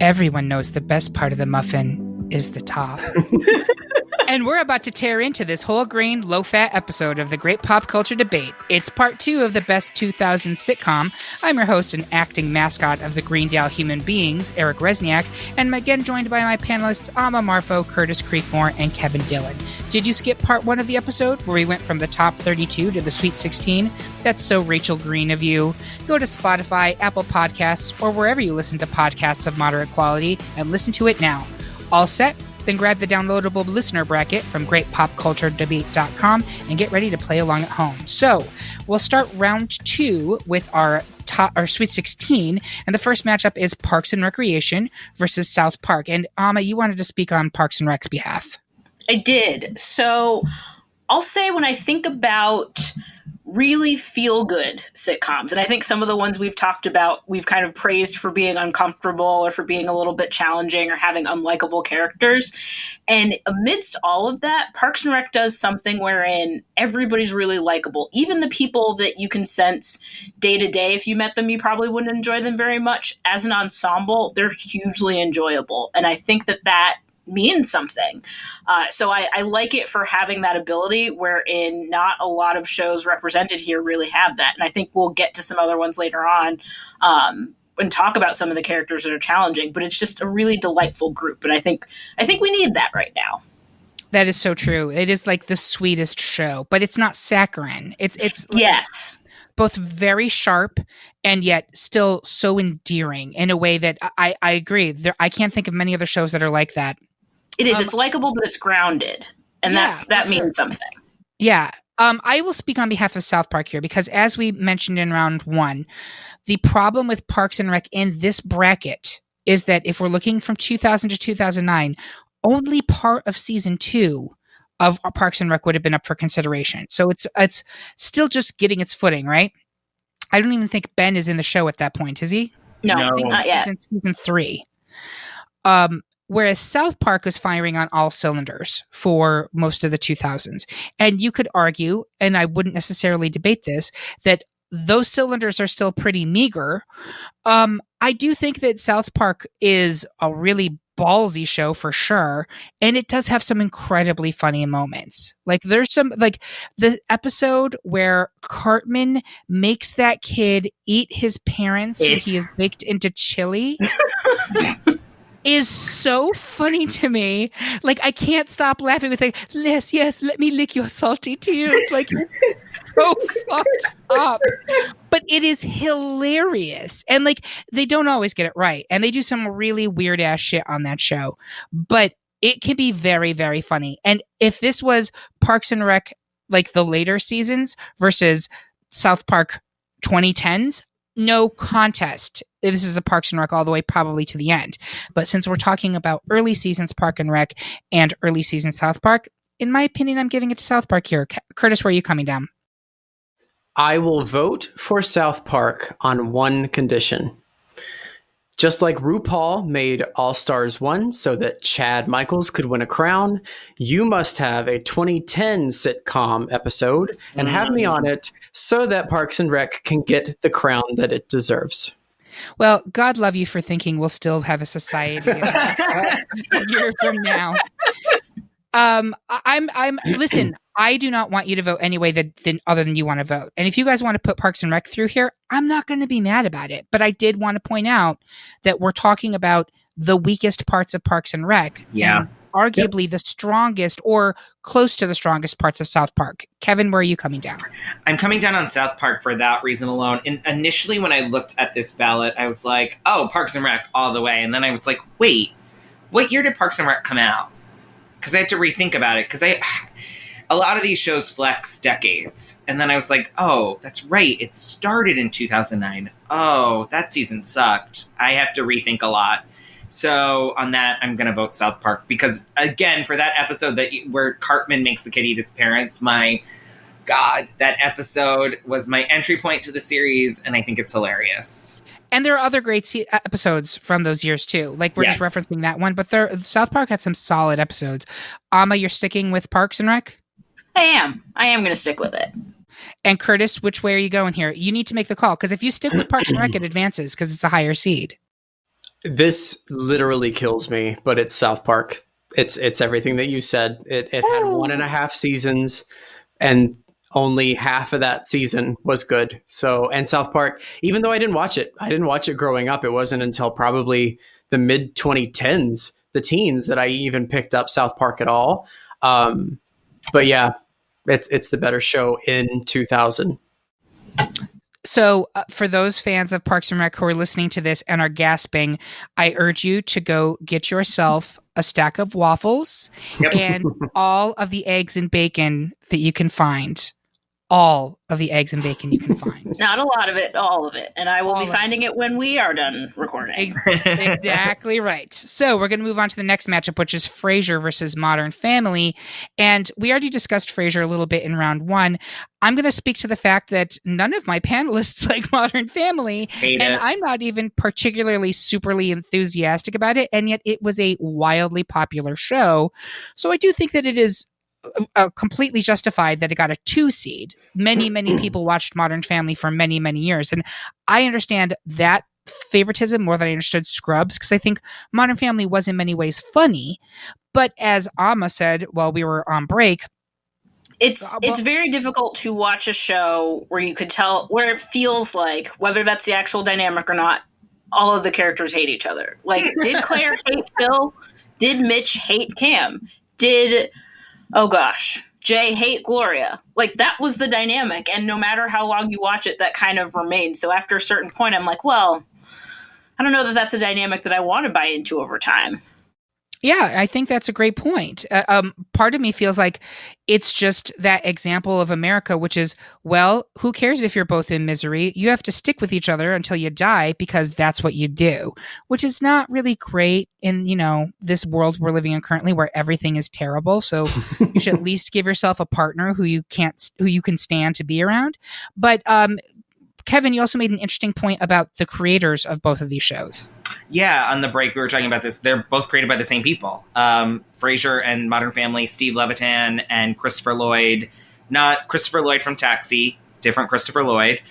Everyone knows the best part of the muffin is the top. And we're about to tear into this whole grain, low-fat episode of the Great Pop Culture Debate. It's part 2 of the Best 2000s Sitcom. I'm your host and acting mascot of the Greendale Human Beings, Eric Resniak, and I'm again joined by my panelists Amma Marfo, Curtis Creekmore, and Kevin Dillon. Did you skip part 1 of the episode, where we went from the top 32 to the Sweet 16? That's so Rachel Green of you. Go to Spotify, Apple Podcasts, or wherever you listen to podcasts of moderate quality, and listen to it now. All set? Then grab the downloadable listener bracket from greatpopculturedebate.com and get ready to play along at home. So we'll start round 2 with our Sweet 16, and the first matchup is Parks and Recreation versus South Park. And Amma, you wanted to speak on Parks and Rec's behalf. I did. So I'll say when I think about really feel-good sitcoms, and I think some of the ones we've talked about, we've kind of praised for being uncomfortable or for being a little bit challenging or having unlikable characters. And amidst all of that, Parks and Rec does something wherein everybody's really likable. Even the people that you can sense day to day, if you met them, you probably wouldn't enjoy them very much. As an ensemble, they're hugely enjoyable. And I think that means something. So I like it for having that ability, wherein not a lot of shows represented here really have that. And I think we'll get to some other ones later on and talk about some of the characters that are challenging, but it's just a really delightful group. And I think we need that right now. That is so true. It is like the sweetest show, but it's not saccharine. It's yes. Both very sharp and yet still so endearing in a way that I agree. I can't think of many other shows that are like that. It is. It's likable, but it's grounded. And that means something. Yeah. I will speak on behalf of South Park here because as we mentioned in round 1, the problem with Parks and Rec in this bracket is that if we're looking from 2000 to 2009, only part of season 2 of Parks and Rec would have been up for consideration. So it's still just getting its footing, right? I don't even think Ben is in the show at that point, is he? No, I think not yet. He's in season 3. Whereas South Park was firing on all cylinders for most of the 2000s. And you could argue, and I wouldn't necessarily debate this, that those cylinders are still pretty meager. I do think that South Park is a really ballsy show for sure, and it does have some incredibly funny moments. Like there's some, like the episode where Cartman makes that kid eat his parents who he is baked into chili is so funny to me. Like I can't stop laughing with like, yes, let me lick your salty tears. Like it's so fucked up. But it is hilarious. And like they don't always get it right. And they do some really weird ass shit on that show. But it can be very, very funny. And if this was Parks and Rec, like the later seasons versus South Park 2010s, no contest. This is a Parks and Rec all the way probably to the end. But since we're talking about early seasons Park and Rec and early seasons South Park, in my opinion, I'm giving it to South Park here. Curtis, where are you coming down? I will vote for South Park on one condition. Just like RuPaul made All Stars 1 so that Chad Michaels could win a crown, you must have a 2010 sitcom episode and have me on it so that Parks and Rec can get the crown that it deserves. Well, God love you for thinking we'll still have a society a year from now. Listen, I do not want you to vote any way other than you want to vote. And if you guys want to put Parks and Rec through here, I'm not going to be mad about it. But I did want to point out that we're talking about the weakest parts of Parks and Rec. Yeah. And arguably the strongest or close to the strongest parts of South Park. Kevin, where are you coming down? I'm coming down on South Park for that reason alone. And initially when I looked at this ballot, I was like, oh, Parks and Rec all the way. And then I was like, wait, what year did Parks and Rec come out? Because I had to rethink about it. Because a lot of these shows flex decades. And then I was like, oh, that's right. It started in 2009. Oh, that season sucked. I have to rethink a lot. So on that, I'm going to vote South Park. Because, again, for that episode where Cartman makes the kid eat his parents, my God, that episode was my entry point to the series. And I think it's hilarious. And there are other great episodes from those years, too. Like, we're just referencing that one. But South Park had some solid episodes. Amma, you're sticking with Parks and Rec? I am going to stick with it. And Curtis, which way are you going here? You need to make the call. Because if you stick with Parks and Rec, it advances because it's a higher seed. This literally kills me, but it's South Park. It's everything that you said. It had 1.5 seasons, and only half of that season was good. So, and South Park, even though I didn't watch it growing up. It wasn't until probably the mid 2010s, the teens, that I even picked up South Park at all. But yeah, it's the better show in 2000. So, for those fans of Parks and Rec who are listening to this and are gasping, I urge you to go get yourself a stack of waffles and all of the eggs and bacon that you can find. All of the eggs and bacon you can find. Not a lot of it, all of it. And I will be finding it when we are done recording. Exactly right. So we're going to move on to the next matchup, which is Frasier versus Modern Family. And we already discussed Frasier a little bit in round one. I'm going to speak to the fact that none of my panelists like Modern Family, and I'm not even particularly superly enthusiastic about it. And yet it was a wildly popular show. So I do think that it is completely justified that it got a 2 seed. Many people watched Modern Family for many years, and I understand that favoritism more than I understood Scrubs, because I think Modern Family was in many ways funny, but as Amma said while we were on break, it's very difficult to watch a show where you could tell, where it feels like, whether that's the actual dynamic or not, all of the characters hate each other. Like, did Claire hate Phil? Did Mitch hate Cam? Did Jay hate Gloria? Like, that was the dynamic, and no matter how long you watch it, that kind of remains. So after a certain point, I'm like, well, I don't know that that's a dynamic that I want to buy into over time. Yeah, I think that's a great point. Part of me feels like it's just that example of America, which is, well, who cares if you're both in misery? You have to stick with each other until you die because that's what you do, which is not really great in, this world we're living in currently where everything is terrible. So you should at least give yourself a partner who you can stand to be around. But Kevin, you also made an interesting point about the creators of both of these shows. Yeah, on the break we were talking about this. They're both created by the same people. Frasier and Modern Family, Steve Levitan and Christopher Lloyd. Not Christopher Lloyd from Taxi, different Christopher Lloyd.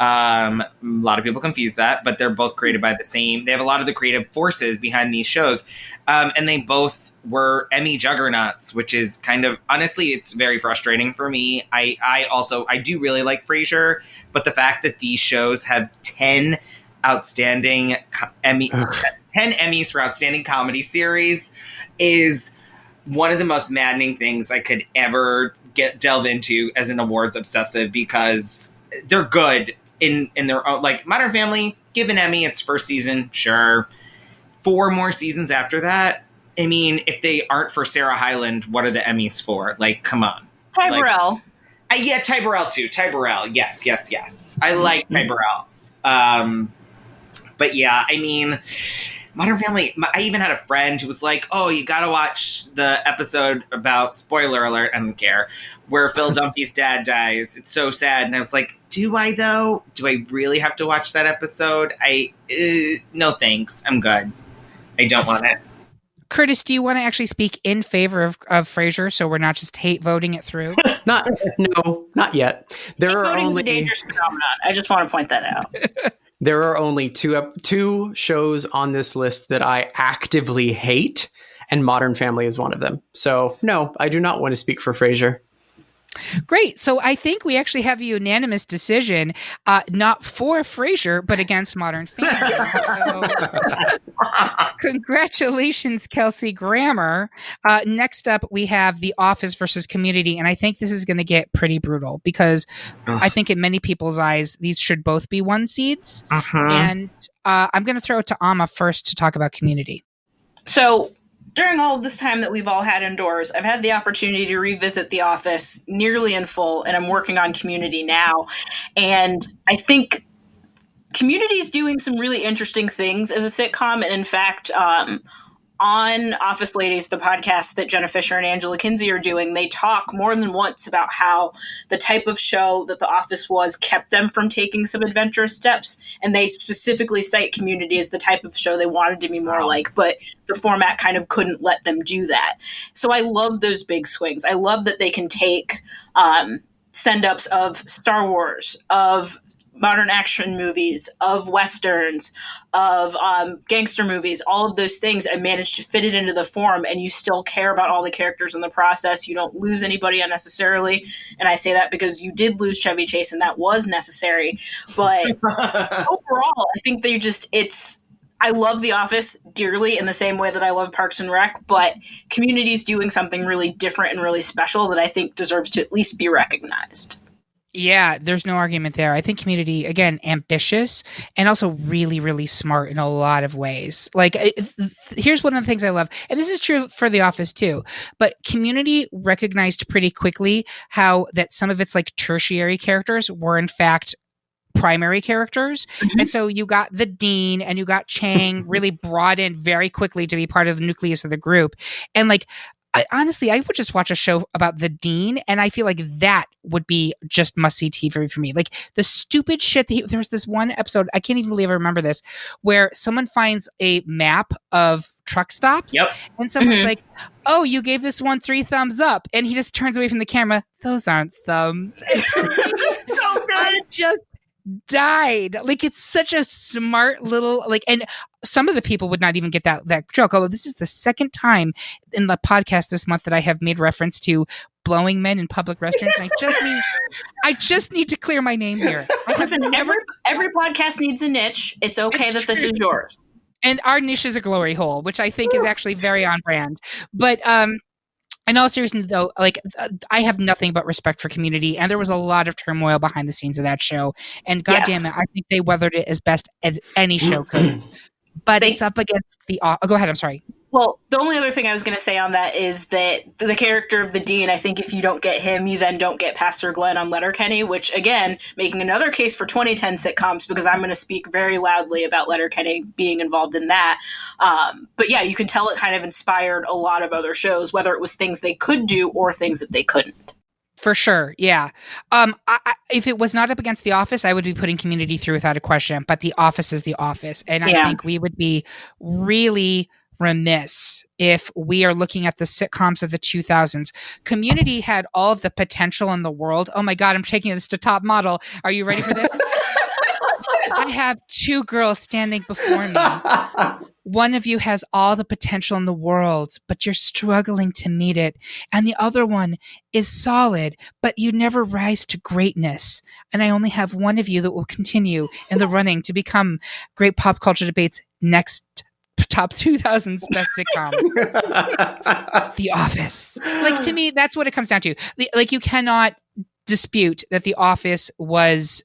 A lot of people confuse that, but they're both created by the same. They have a lot of the creative forces behind these shows. And they both were Emmy juggernauts, which is kind of, honestly, it's very frustrating for me. I do really like Frasier, but the fact that these shows have 10 outstanding 10 Emmys for outstanding comedy series is one of the most maddening things I could ever delve into as an awards obsessive, because they're good in their own. Like, Modern Family, give an Emmy its first season, sure. 4 more seasons after that. I mean, if they aren't for Sarah Hyland, what are the Emmys for? Like, come on. Ty Burrell. Yeah, Ty Burrell too. Ty Burrell. Yes. I like Ty Burrell. But yeah, I mean, Modern Family, I even had a friend who was like, oh, you gotta watch the episode about, spoiler alert, I don't care, where Phil Dunphy's dad dies. It's so sad. And I was like, do I though? Do I really have to watch that episode? No thanks. I'm good. I don't want it. Curtis, do you want to actually speak in favor of Frasier, so we're not just hate voting it through? Not yet. There are voting only is a dangerous phenomenon. I just want to point that out. There are only two shows on this list that I actively hate, and Modern Family is one of them. So, no, I do not want to speak for Frasier. Great. So I think we actually have a unanimous decision, not for Frasier, but against Modern Family. So, congratulations, Kelsey Grammer. Next up, we have The Office versus Community. And I think this is going to get pretty brutal because I think in many people's eyes, these should both be 1 seeds. And I'm going to throw it to Amma first to talk about Community. So during all of this time that we've all had indoors, I've had the opportunity to revisit The Office nearly in full, and I'm working on Community now. And I think Community is doing some really interesting things as a sitcom. And in fact, on Office Ladies, the podcast that Jenna Fisher and Angela Kinsey are doing, they talk more than once about how the type of show that The Office was kept them from taking some adventurous steps. And they specifically cite Community as the type of show they wanted to be more like, but the format kind of couldn't let them do that. So I love those big swings. I love that they can take send-ups of Star Wars, of modern action movies, of westerns, of gangster movies, all of those things, and manage to fit it into the form, and you still care about all the characters in the process. You don't lose anybody unnecessarily, and I say that because you did lose Chevy Chase, and that was necessary. But overall, I think I love The Office dearly in the same way that I love Parks and Rec, but Community's doing something really different and really special that I think deserves to at least be recognized. Yeah, there's no argument there. I think Community, again, ambitious and also really, really smart in a lot of ways. Like, here's one of the things I love, and this is true for The Office too, but Community recognized pretty quickly how that some of its like tertiary characters were in fact primary characters. Mhm. And so you got the dean and you got Chang really brought in very quickly to be part of the nucleus of the group. And like, honestly, I would just watch a show about the dean, and I feel like that would be just must-see TV for me. Like the stupid shit that there was this one episode, I can't even believe I remember this, where someone finds a map of truck stops, Yep. and someone's Mhm. like, "Oh, you gave this one 3 thumbs up," and he just turns away from the camera. Those aren't thumbs. I just died. Like it's such a smart little like, and some of the people would not even get that joke. Although this is the second time in the podcast this month that I have made reference to blowing men in public restrooms. And I just need to clear my name here. Listen, every podcast needs a niche. It's okay that this is yours. And our niche is a glory hole, which I think is actually very on brand. But in all seriousness, though, like I have nothing but respect for Community, and there was a lot of turmoil behind the scenes of that show. And goddamn it, I think they weathered it as best as any show could. But it's up against the. Go ahead. I'm sorry. Well, the only other thing I was going to say on that is that the character of the dean, I think if you don't get him, you then don't get Pastor Glenn on Letterkenny, which, again, making another case for 2010 sitcoms, because I'm going to speak very loudly about Letterkenny being involved in that. But yeah, you can tell it kind of inspired a lot of other shows, whether it was things they could do or things that they couldn't. For sure, yeah. If it was not up against The Office, I would be putting Community through without a question. But The Office is The Office, and I think we would be really remiss if we are looking at the sitcoms of the 2000s. Community had all of the potential in the world. Oh my God, I'm taking this to top model. Are you ready for this? I have 2 girls standing before me. One of you has all the potential in the world, but you're struggling to meet it. And the other one is solid, but you never rise to greatness. And I only have one of you that will continue in the running to become Great Pop Culture Debate's next top 2000s best sitcom. The Office. Like, to me, that's what it comes down to. Like, you cannot dispute that The Office was,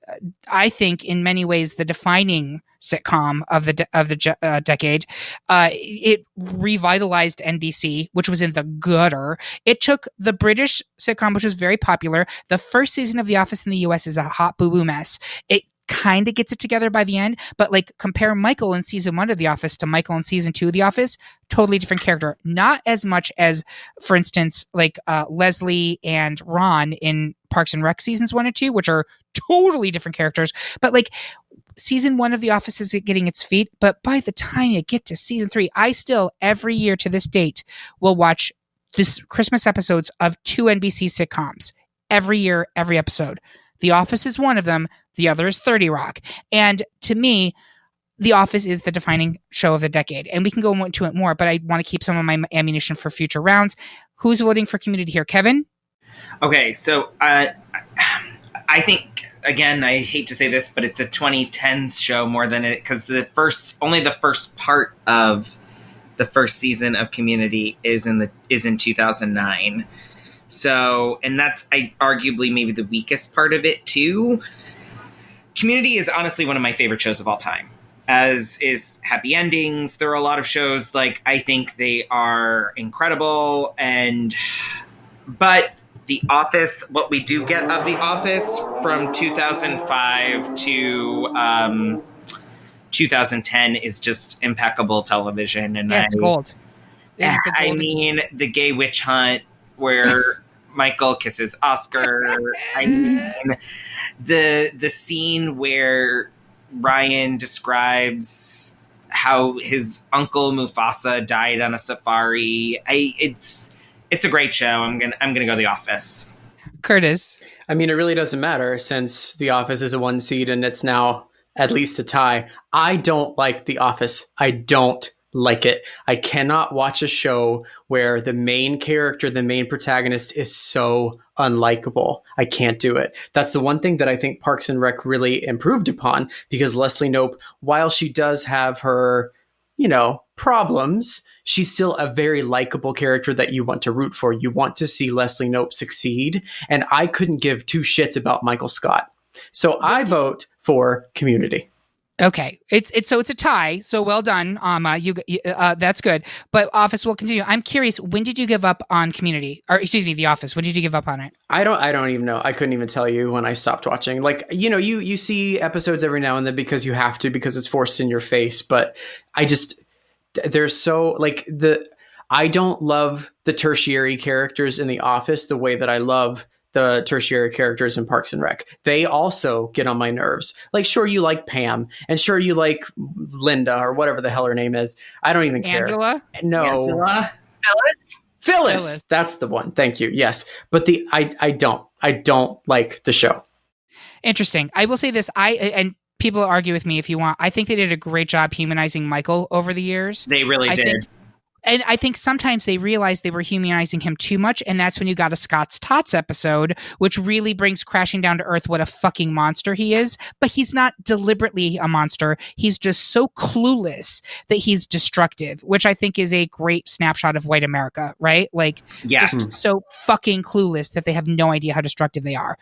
I think, in many ways, the defining sitcom of the decade. It revitalized NBC, which was in the gutter. It took the British sitcom, which was very popular. The first season of The Office in the US is a hot boo-boo mess. It kind of gets it together by the end, but like compare Michael in season 1 of The Office to Michael in season 2 of The Office, totally different character. Not as much as, for instance, like Leslie and Ron in Parks and Rec seasons 1 and 2, which are totally different characters. But like season 1 of The Office is getting its feet, but by the time you get to season 3, I still every year to this date will watch this Christmas episodes of 2 NBC sitcoms every year, every episode. The Office is one of them. The other is 30 Rock. And to me, The Office is the defining show of the decade. And we can go into it more, but I want to keep some of my ammunition for future rounds. Who's voting for Community here? Kevin? Okay, so I think, again, I hate to say this, but it's a 2010s show more than it, because only the first part of the first season of Community is in 2009. So, and that's arguably maybe the weakest part of it too. Community is honestly one of my favorite shows of all time, as is Happy Endings. There are a lot of shows, like, I think they are incredible, but The Office, what we do get of The Office from 2005 to 2010 is just impeccable television. And yeah, it's gold. I mean, the gay witch hunt where Michael kisses Oscar. I mean, the scene where Ryan describes how his uncle Mufasa died on a safari. It's a great show. I'm gonna go The Office. Curtis. I mean, it really doesn't matter since The Office is a 1 seed and it's now at least a tie. I don't like The Office. I don't like it. I cannot watch a show where the main character, the main protagonist is so unlikable. I can't do it. That's the one thing that I think Parks and Rec really improved upon, because Leslie Knope, while she does have her, problems, she's still a very likable character that you want to root for. You want to see Leslie Knope succeed. And I couldn't give two shits about Michael Scott. So I vote for Community. Okay, it's a tie. So well done, that's good. But Office will continue. I'm curious, when did you give up on Community? Or excuse me, The Office. When did you give up on it? I don't even know. I couldn't even tell you when I stopped watching. Like, you see episodes every now and then because you have to, because it's forced in your face. But they're so like I don't love the tertiary characters in The Office the way that I love the tertiary characters in Parks and Rec. They also get on my nerves. Like, sure, you like Pam, and sure, you like Linda, or whatever the hell her name is. I don't even care. Angela? No. Angela? Phyllis. That's the one. Thank you. Yes. But I don't like the show. Interesting. I will say this. And people argue with me if you want. I think they did a great job humanizing Michael over the years. They really did. And I think sometimes they realized they were humanizing him too much, and that's when you got a Scott's Tots episode, which really brings crashing down to earth what a fucking monster he is. But he's not deliberately a monster. He's just so clueless that he's destructive, which I think is a great snapshot of white America, right? Like, just so fucking clueless that they have no idea how destructive they are.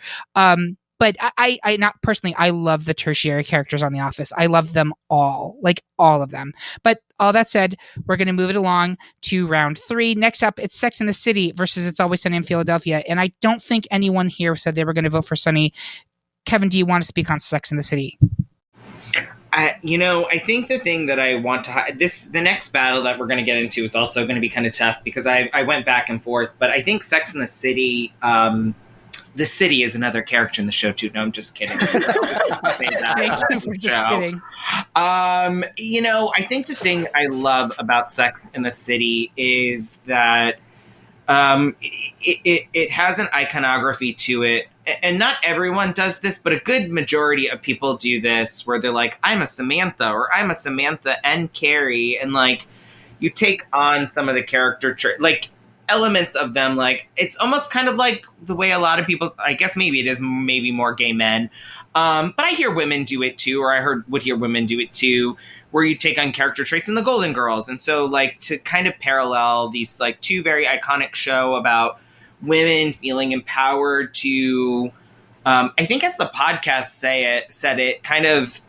But I not personally, I love the tertiary characters on The Office. I love them all, like all of them. But all that said, we're going to move it along to round 3. Next up, it's Sex and the City versus It's Always Sunny in Philadelphia. And I don't think anyone here said they were going to vote for Sunny. Kevin, do you want to speak on Sex and the City? I think the thing that I want to the next battle that we're going to get into is also going to be kind of tough because I went back and forth. But I think Sex and the City. The city is another character in the show too. No, I'm just kidding. Thank you for just kidding. I think the thing I love about Sex in the City is that it has an iconography to it. And not everyone does this, but a good majority of people do this where they're like, I'm a Samantha, or I'm a Samantha and Carrie. And like, you take on some of the character like elements of them, like it's almost kind of like the way a lot of people, I guess maybe it is maybe more gay men, but I hear women do it too, or would hear women do it too, where you take on character traits in the Golden Girls. And so like to kind of parallel these like two very iconic show about women feeling empowered to I think as the podcast said it kind of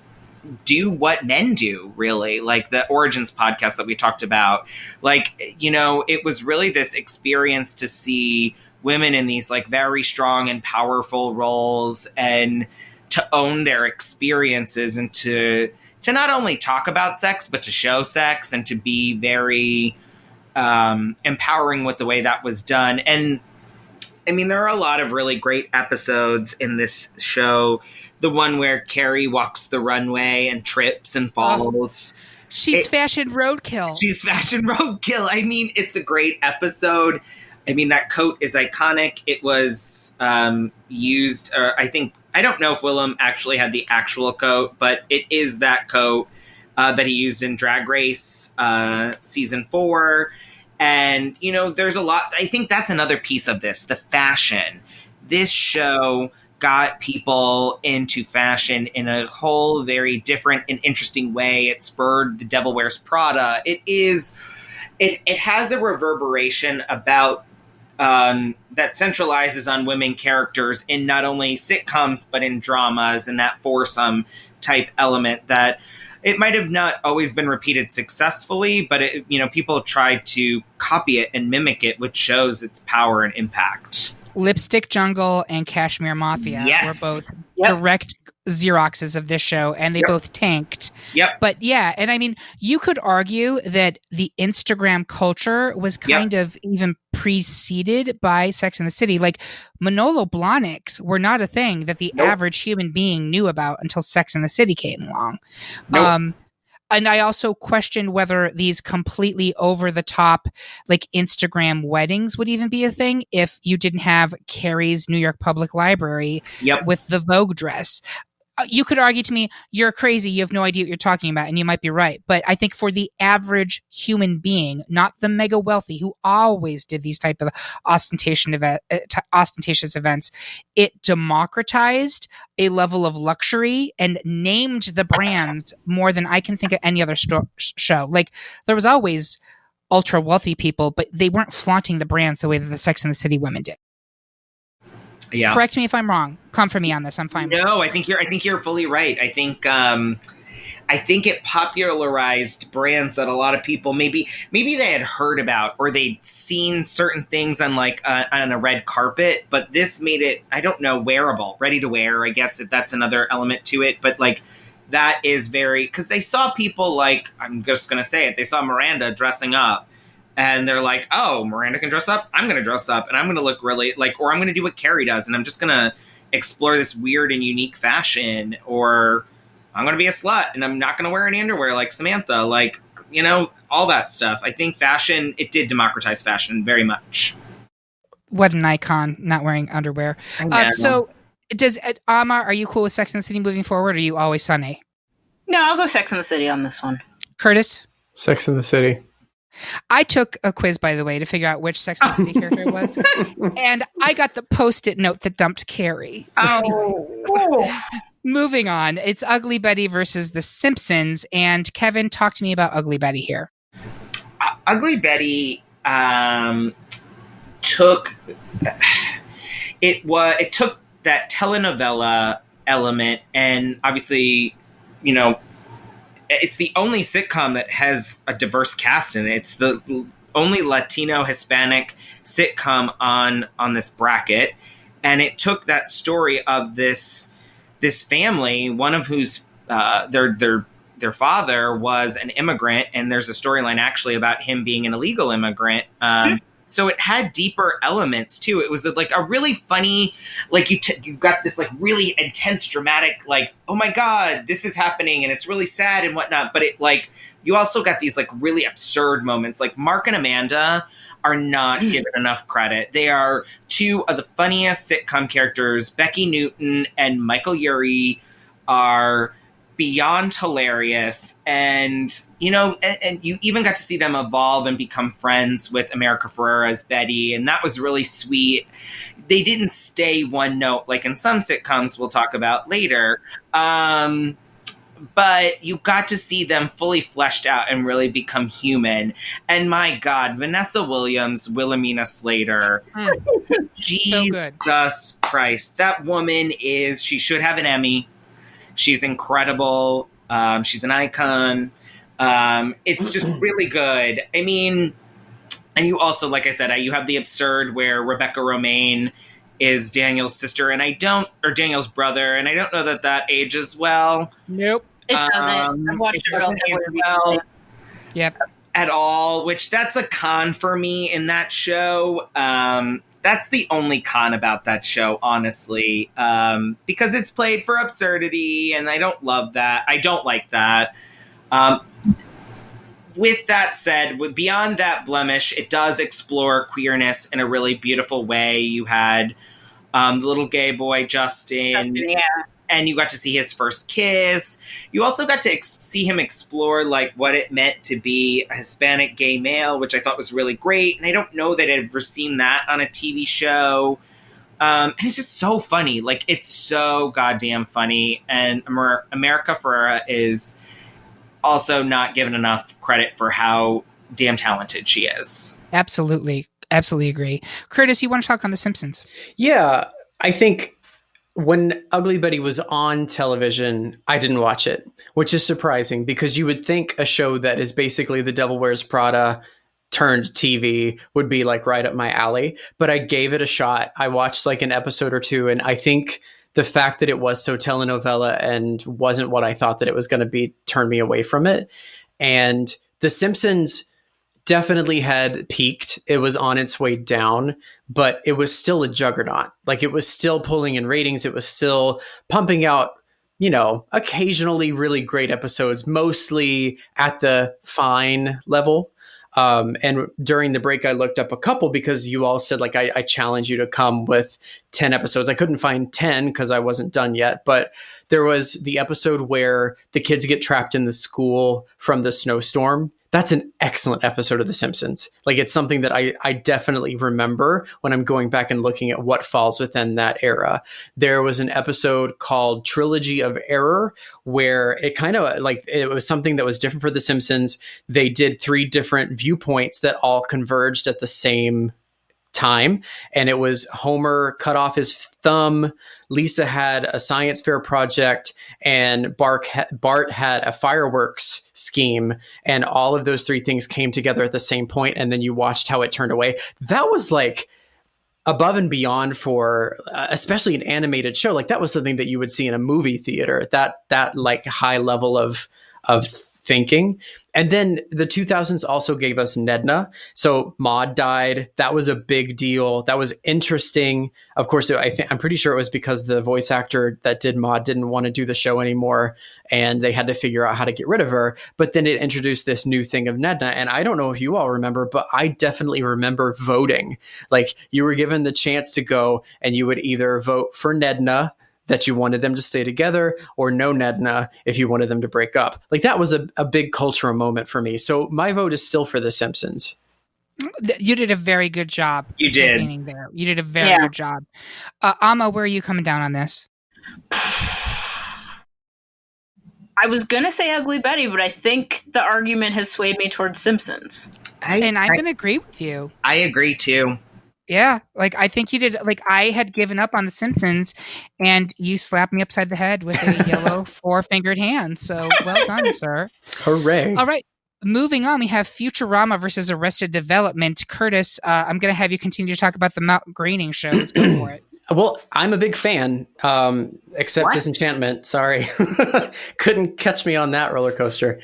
do what men do, really, like the Origins podcast that we talked about. Like, it was really this experience to see women in these like very strong and powerful roles and to own their experiences and to not only talk about sex, but to show sex and to be very empowering with the way that was done. And I mean, there are a lot of really great episodes in this show. The one where Carrie walks the runway and trips and falls. She's fashion roadkill. She's fashion roadkill. I mean, it's a great episode. I mean, that coat is iconic. It was used, I don't know if Willem actually had the actual coat, but it is that coat that he used in Drag Race season 4. And, there's a lot. I think that's another piece of this, the fashion. This show got people into fashion in a whole very different and interesting way. It spurred The Devil Wears Prada. It has a reverberation about that centralizes on women characters in not only sitcoms, but in dramas, and that foursome type element that it might have not always been repeated successfully, but people tried to copy it and mimic it, which shows its power and impact. Lipstick Jungle and Cashmere Mafia were both direct Xeroxes of this show, and they both tanked. Yep. But yeah, and I mean, you could argue that the Instagram culture was kind of even preceded by Sex and the City. Like, Manolo Blahniks were not a thing that the average human being knew about until Sex and the City came along. Nope. And I also questioned whether these completely over the top, like Instagram weddings would even be a thing if you didn't have Carrie's New York Public Library Yep. with the Vogue dress. You could argue to me, you're crazy, you have no idea what you're talking about, and you might be right. But I think for the average human being, not the mega wealthy who always did these type of ostentatious events, it democratized a level of luxury and named the brands more than I can think of any other show. Like, there was always ultra wealthy people, but they weren't flaunting the brands the way that the Sex and the City women did. Yeah. Correct me if I'm wrong. Come for me on this. I'm fine. No, I think you're fully right. I think it popularized brands that a lot of people maybe they had heard about or they'd seen certain things on on a red carpet, but this made it, I don't know, wearable, ready to wear. I guess that's another element to it, but like that is very, because they saw people like, I'm just gonna say it, they saw Miranda dressing up. And they're like, oh, Miranda can dress up? I'm going to dress up, and I'm going to look really, or I'm going to do what Carrie does, and I'm just going to explore this weird and unique fashion, or I'm going to be a slut, and I'm not going to wear any underwear like Samantha, all that stuff. I think fashion, it did democratize fashion very much. What an icon, not wearing underwear. So, does Amar, are you cool with Sex and the City moving forward, or are you always Sunny? No, I'll go Sex and the City on this one. Curtis? Sex and the City. I took a quiz, by the way, to figure out which Sex and the City character it was. And I got the Post-it note that dumped Carrie. Oh. Moving on. It's Ugly Betty versus The Simpsons. And Kevin, talk to me about Ugly Betty here. Ugly Betty took that telenovela element, and obviously, it's the only sitcom that has a diverse cast in it. It's the only Latino Hispanic sitcom on this bracket, and it took that story of this family, one of whose their father was an immigrant, and there's a storyline actually about him being an illegal immigrant. So it had deeper elements too. It was like a really funny, like you got this like really intense, dramatic, like, oh my God, this is happening and it's really sad and whatnot. But it like, you also got these like really absurd moments. Like Mark and Amanda are not given enough credit. They are two of the funniest sitcom characters. Becky Newton and Michael Urie are beyond hilarious, and and you even got to see them evolve and become friends with America Ferrera as Betty, and that was really sweet. They didn't stay one note like in some sitcoms we'll talk about later, but you got to see them fully fleshed out and really become human. And my God, Vanessa Williams, Wilhelmina Slater, Jesus Christ, that woman she should have an Emmy. She's incredible. She's an icon. It's just really good. I mean, and you also, like I said, you have the absurd where Rebecca Romaine is Daniel's sister, or Daniel's brother, and I don't know that ages well. Nope. It doesn't. I've watched it relatively recently. Yep. At all, which that's a con for me in that show. That's the only con about that show, honestly, because it's played for absurdity, and I don't love that. I don't like that. With that said, beyond that blemish, it does explore queerness in a really beautiful way. You had the little gay boy, Justin, yeah. And you got to see his first kiss. You also got to see him explore like what it meant to be a Hispanic gay male, which I thought was really great. And I don't know that I'd ever seen that on a TV show. And it's just so funny. Like, it's so goddamn funny. And America Ferrera is also not given enough credit for how damn talented she is. Absolutely. Absolutely agree. Curtis, you want to talk on The Simpsons? Yeah, I think when Ugly Betty was on television, I didn't watch it, which is surprising because you would think a show that is basically The Devil Wears Prada turned TV would be like right up my alley. But I gave it a shot. I watched like an episode or two, and I think the fact that it was so telenovela and wasn't what I thought that it was going to be turned me away from it. And The Simpsons definitely had peaked. It was on its way down, but it was still a juggernaut. Like, it was still pulling in ratings. It was still pumping out occasionally really great episodes, mostly at the fine level. And during the break, I looked up a couple because you all said, like, I challenge you to come with 10 episodes. I couldn't find 10 because I wasn't done yet. But there was the episode where the kids get trapped in the school from the snowstorm. That's an excellent episode of The Simpsons. Like, it's something that I definitely remember when I'm going back and looking at what falls within that era. There was an episode called Trilogy of Error where it kind of like it was something that was different for The Simpsons. They did 3 different viewpoints that all converged at the same time. And it was Homer cut off his thumb, Lisa had a science fair project, and Bart had a fireworks scheme. And all of those 3 things came together at the same point, and then you watched how it turned away. That was like above and beyond for especially an animated show. Like, that was something that you would see in a movie theater, that like high level of thinking. And then the 2000s also gave us Nedna. So Maude died. That was a big deal. That was interesting. Of course, I'm pretty sure it was because the voice actor that did Maude didn't want to do the show anymore, and they had to figure out how to get rid of her. But then it introduced this new thing of Nedna. And I don't know if you all remember, but I definitely remember voting. Like, you were given the chance to go, and you would either vote for Nedna, that you wanted them to stay together, or no Nedna if you wanted them to break up. Like, that was a big cultural moment for me. So my vote is still for The Simpsons. You did a very good job. You did. There. You did a very good job. Amma, where are you coming down on this? I was going to say Ugly Betty, but I think the argument has swayed me towards Simpsons. I'm going to agree with you. I agree too. Yeah, like, I think you did. Like, I had given up on The Simpsons, and you slapped me upside the head with a yellow 4-fingered hand. So well done, sir. Hooray. All right. Moving on, we have Futurama versus Arrested Development. Curtis, I'm going to have you continue to talk about the Mount Graining shows. Go for it. Well, I'm a big fan, except Disenchantment. Sorry. Couldn't catch me on that roller coaster.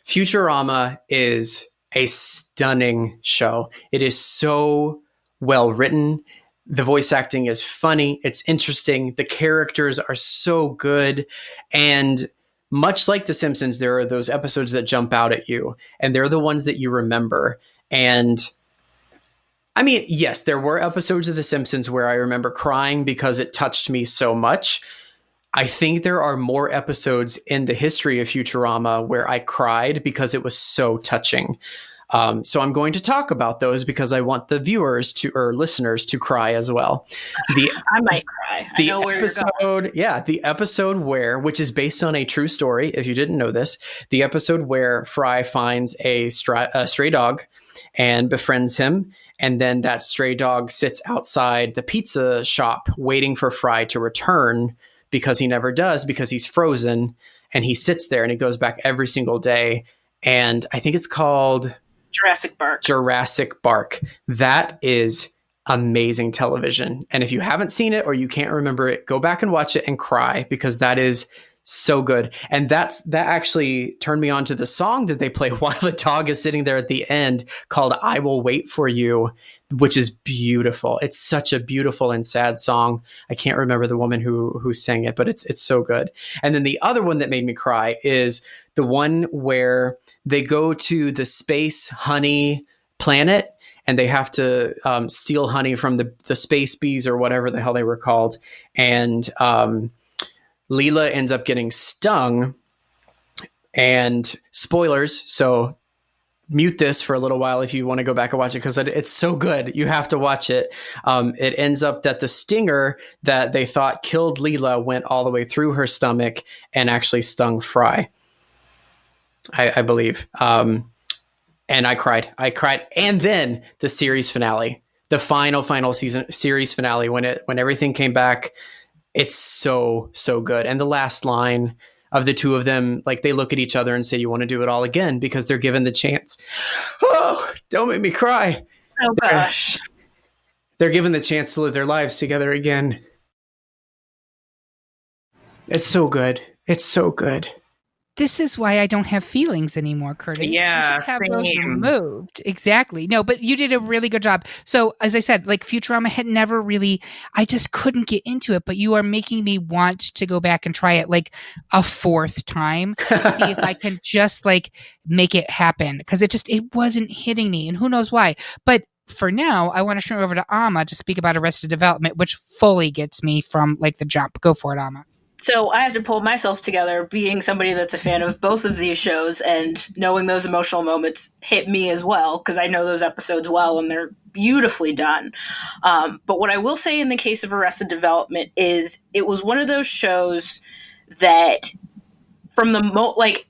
Futurama is a stunning show. It is so well written. The voice acting is funny. It's interesting. The characters are so good. And much like The Simpsons, there are those episodes that jump out at you, and they're the ones that you remember. And I mean, yes, there were episodes of The Simpsons where I remember crying because it touched me so much. I think there are more episodes in the history of Futurama where I cried because it was so touching. So I'm going to talk about those because I want the viewers or listeners to cry as well. I might cry. I know where you're going. Yeah, the episode which is based on a true story, if you didn't know this, the episode where Fry finds a stray dog and befriends him. And then that stray dog sits outside the pizza shop waiting for Fry to return because he never does, because he's frozen. And he sits there and he goes back every single day. And I think it's called Jurassic Bark. That is amazing television. And if you haven't seen it or you can't remember it, go back and watch it and cry, because that is so good. And that actually turned me on to the song that they play while the dog is sitting there at the end, called I Will Wait for You, which is beautiful. It's such a beautiful and sad song. I can't remember the woman who sang it, but it's so good. And then the other one that made me cry is the one where they go to the space honey planet and they have to steal honey from the space bees or whatever the hell they were called. And Leela ends up getting stung, and spoilers, so mute this for a little while if you want to go back and watch it, because it's so good. You have to watch it. It ends up that the stinger that they thought killed Leela went all the way through her stomach and actually stung Fry, I believe. And I cried. And then the series finale, the final season series finale, when everything came back, it's so good. And the last line of the two of them, like, they look at each other and say, "You want to do it all again?" because they're given the chance. Oh, don't make me cry. Oh gosh. They're given the chance to live their lives together again. It's so good. It's so good. this is why I don't have feelings anymore, Curtis. Yeah, you should have those same. removed. Exactly. No, but you did a really good job. So, as I said, like Futurama had never really, I just couldn't get into it, but you are making me want to go back and try it like a fourth time to see if I can just like make it happen. Because it wasn't hitting me, and who knows why. But for now, I want to turn it over to Amma to speak about Arrested Development, which fully gets me from like the jump. Go for it, Amma. So I have to pull myself together, being somebody that's a fan of both of these shows, and knowing those emotional moments hit me as well, because I know those episodes well and they're beautifully done. But what I will say in the case of Arrested Development is it was one of those shows that from the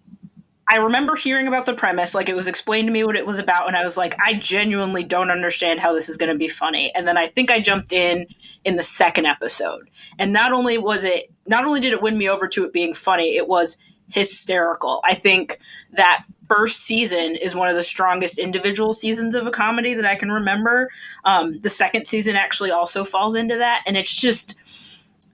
I remember hearing about the premise, like it was explained to me what it was about, and I was like, I genuinely don't understand how this is going to be funny. And then I think I jumped in the second episode, and not only did it win me over to it being funny, it was hysterical. I think that first season is one of the strongest individual seasons of a comedy that I can remember. The second season actually also falls into that, and it's just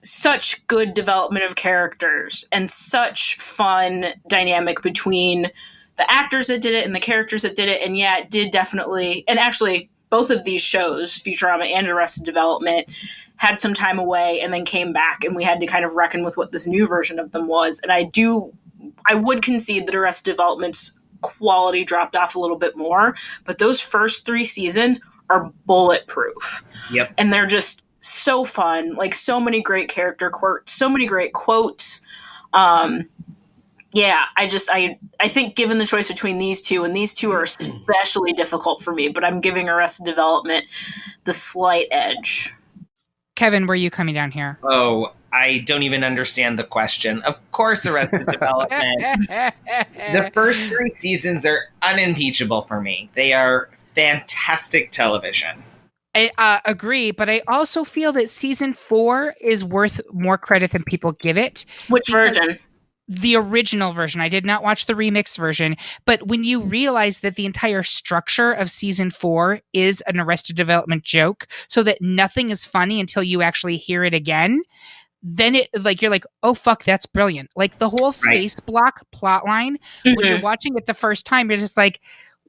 such good development of characters and such fun dynamic between the actors that did it and the characters that did it. And yeah, it did definitely, and actually both of these shows, Futurama and Arrested Development, had some time away and then came back, and we had to kind of reckon with what this new version of them was. And I would concede that Arrested Development's quality dropped off a little bit more, but those first 3 seasons are bulletproof. Yep. And they're just so fun, like so many great character quirks, so many great quotes. Yeah, I think given the choice between these two, and these two are especially difficult for me, but I'm giving Arrested Development the slight edge. Kevin, where are you coming down here? Oh, I don't even understand the question. Of course, Arrested Development. The first 3 seasons are unimpeachable for me. They are fantastic television. I agree, but I also feel that season 4 is worth more credit than people give it. Which version? The original version. I did not watch the remix version, but when you realize that the entire structure of season 4 is an Arrested Development joke, so that nothing is funny until you actually hear it again, then you're like, oh fuck, that's brilliant. Like the whole face block plot line, when you're watching it the first time, you're just like,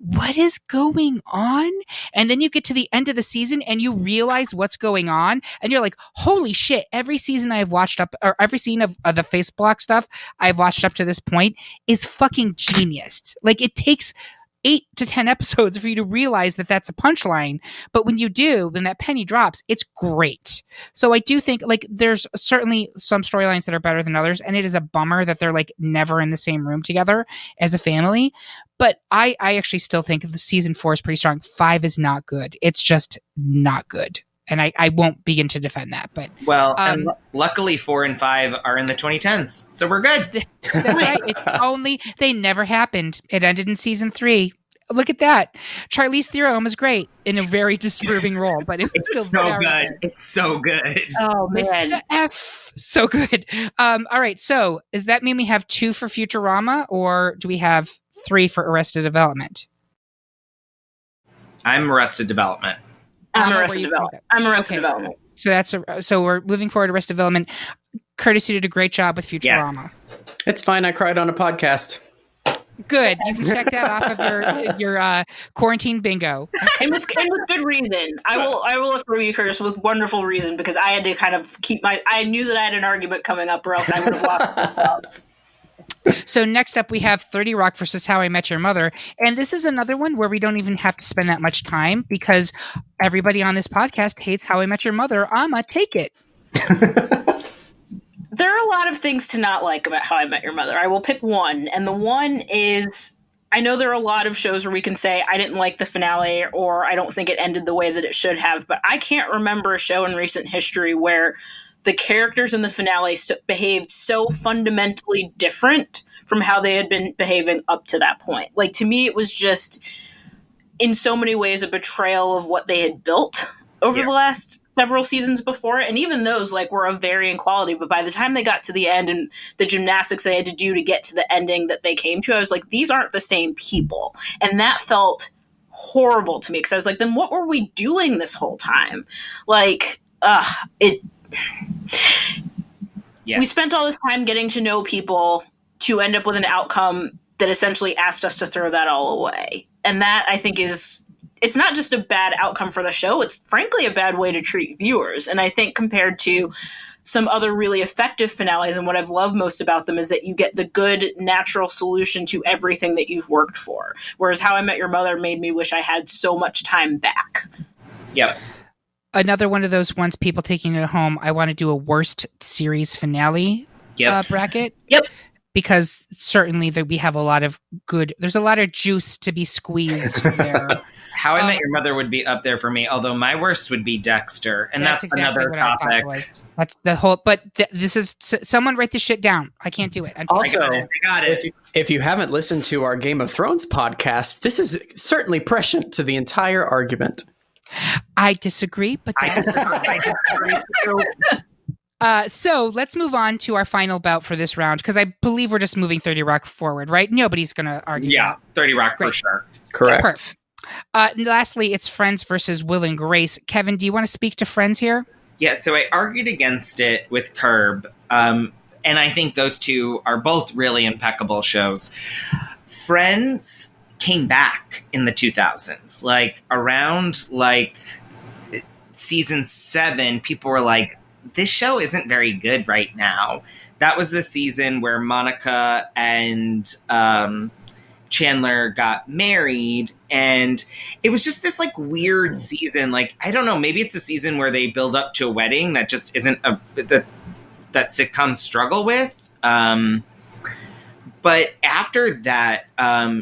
what is going on? And then you get to the end of the season and you realize what's going on, and you're like, holy shit, every season I've watched or every scene of the face block stuff I've watched up to this point is fucking genius. Like it takes 8 to 10 episodes for you to realize that that's a punchline, but when you do, when that penny drops, it's great. So I do think like there's certainly some storylines that are better than others, and it is a bummer that they're like never in the same room together as a family. But I actually still think the season 4 is pretty strong. 5 is not good. It's just not good. And I won't begin to defend that. But and luckily 4 and 5 are in the 2010s, so we're good. That's right. It's only they never happened. It ended in season 3. Look at that. Charlize Theron was great in a very disturbing role, but it was still so good. It's so good. Oh man, Mr. F, so good. All right. So does that mean we have 2 for Futurama, or do we have 3 for Arrested Development? I'm Arrested Development. I'm Arrested Development. I'm Arrested Development. So so we're moving forward to Arrested Development. Curtis, you did a great job with Futurama. Yes. It's fine. I cried on a podcast. Good. You can check that off of your quarantine bingo. And with good reason. I will affirm you, Curtis, with wonderful reason, because I had to kind of I knew that I had an argument coming up, or else I would have lost. So next up, we have 30 Rock versus How I Met Your Mother. And this is another one where we don't even have to spend that much time, because everybody on this podcast hates How I Met Your Mother. I'ma take it. There are a lot of things to not like about How I Met Your Mother. I will pick one, and the one is, I know there are a lot of shows where we can say, I didn't like the finale, or I don't think it ended the way that it should have, but I can't remember a show in recent history where the characters in the finale behaved so fundamentally different from how they had been behaving up to that point. Like, to me, it was just, in so many ways, a betrayal of what they had built over the last several seasons before. And even those, like, were of varying quality. But by the time they got to the end and the gymnastics they had to do to get to the ending that they came to, I was like, these aren't the same people. And that felt horrible to me, because I was like, then what were we doing this whole time? Like, we spent all this time getting to know people to end up with an outcome that essentially asked us to throw that all away. And that, I think, it's not just a bad outcome for the show, it's frankly a bad way to treat viewers. And I think compared to some other really effective finales, and what I've loved most about them is that you get the good, natural solution to everything that you've worked for. Whereas How I Met Your Mother made me wish I had so much time back. Yep. Another one of those ones, people taking it home, I want to do a worst series finale bracket. Yep. Because certainly we have a lot of there's a lot of juice to be squeezed there. How I Met Your Mother would be up there for me, although my worst would be Dexter, and that's exactly another topic. That's the whole. But this is someone write this shit down. I can't do it. Also, I got it. If you haven't listened to our Game of Thrones podcast, this is certainly prescient to the entire argument. I disagree, but that's I disagree too. So let's move on to our final bout for this round, because I believe we're just moving 30 Rock forward, right? Nobody's going to argue. Yeah, that. 30 Rock for Great. sure. Correct. Perfect. And lastly, it's Friends versus Will and Grace. Kevin, do you want to speak to Friends here? Yeah, so I argued against it with Curb, and I think those two are both really impeccable shows. Friends came back in the 2000s, like around season 7. People were like, this show isn't very good right now. That was the season where Monica and Chandler got married, and it was just this like weird season. Like, I don't know, maybe it's a season where they build up to a wedding that just isn't that sitcoms struggle with. But after that,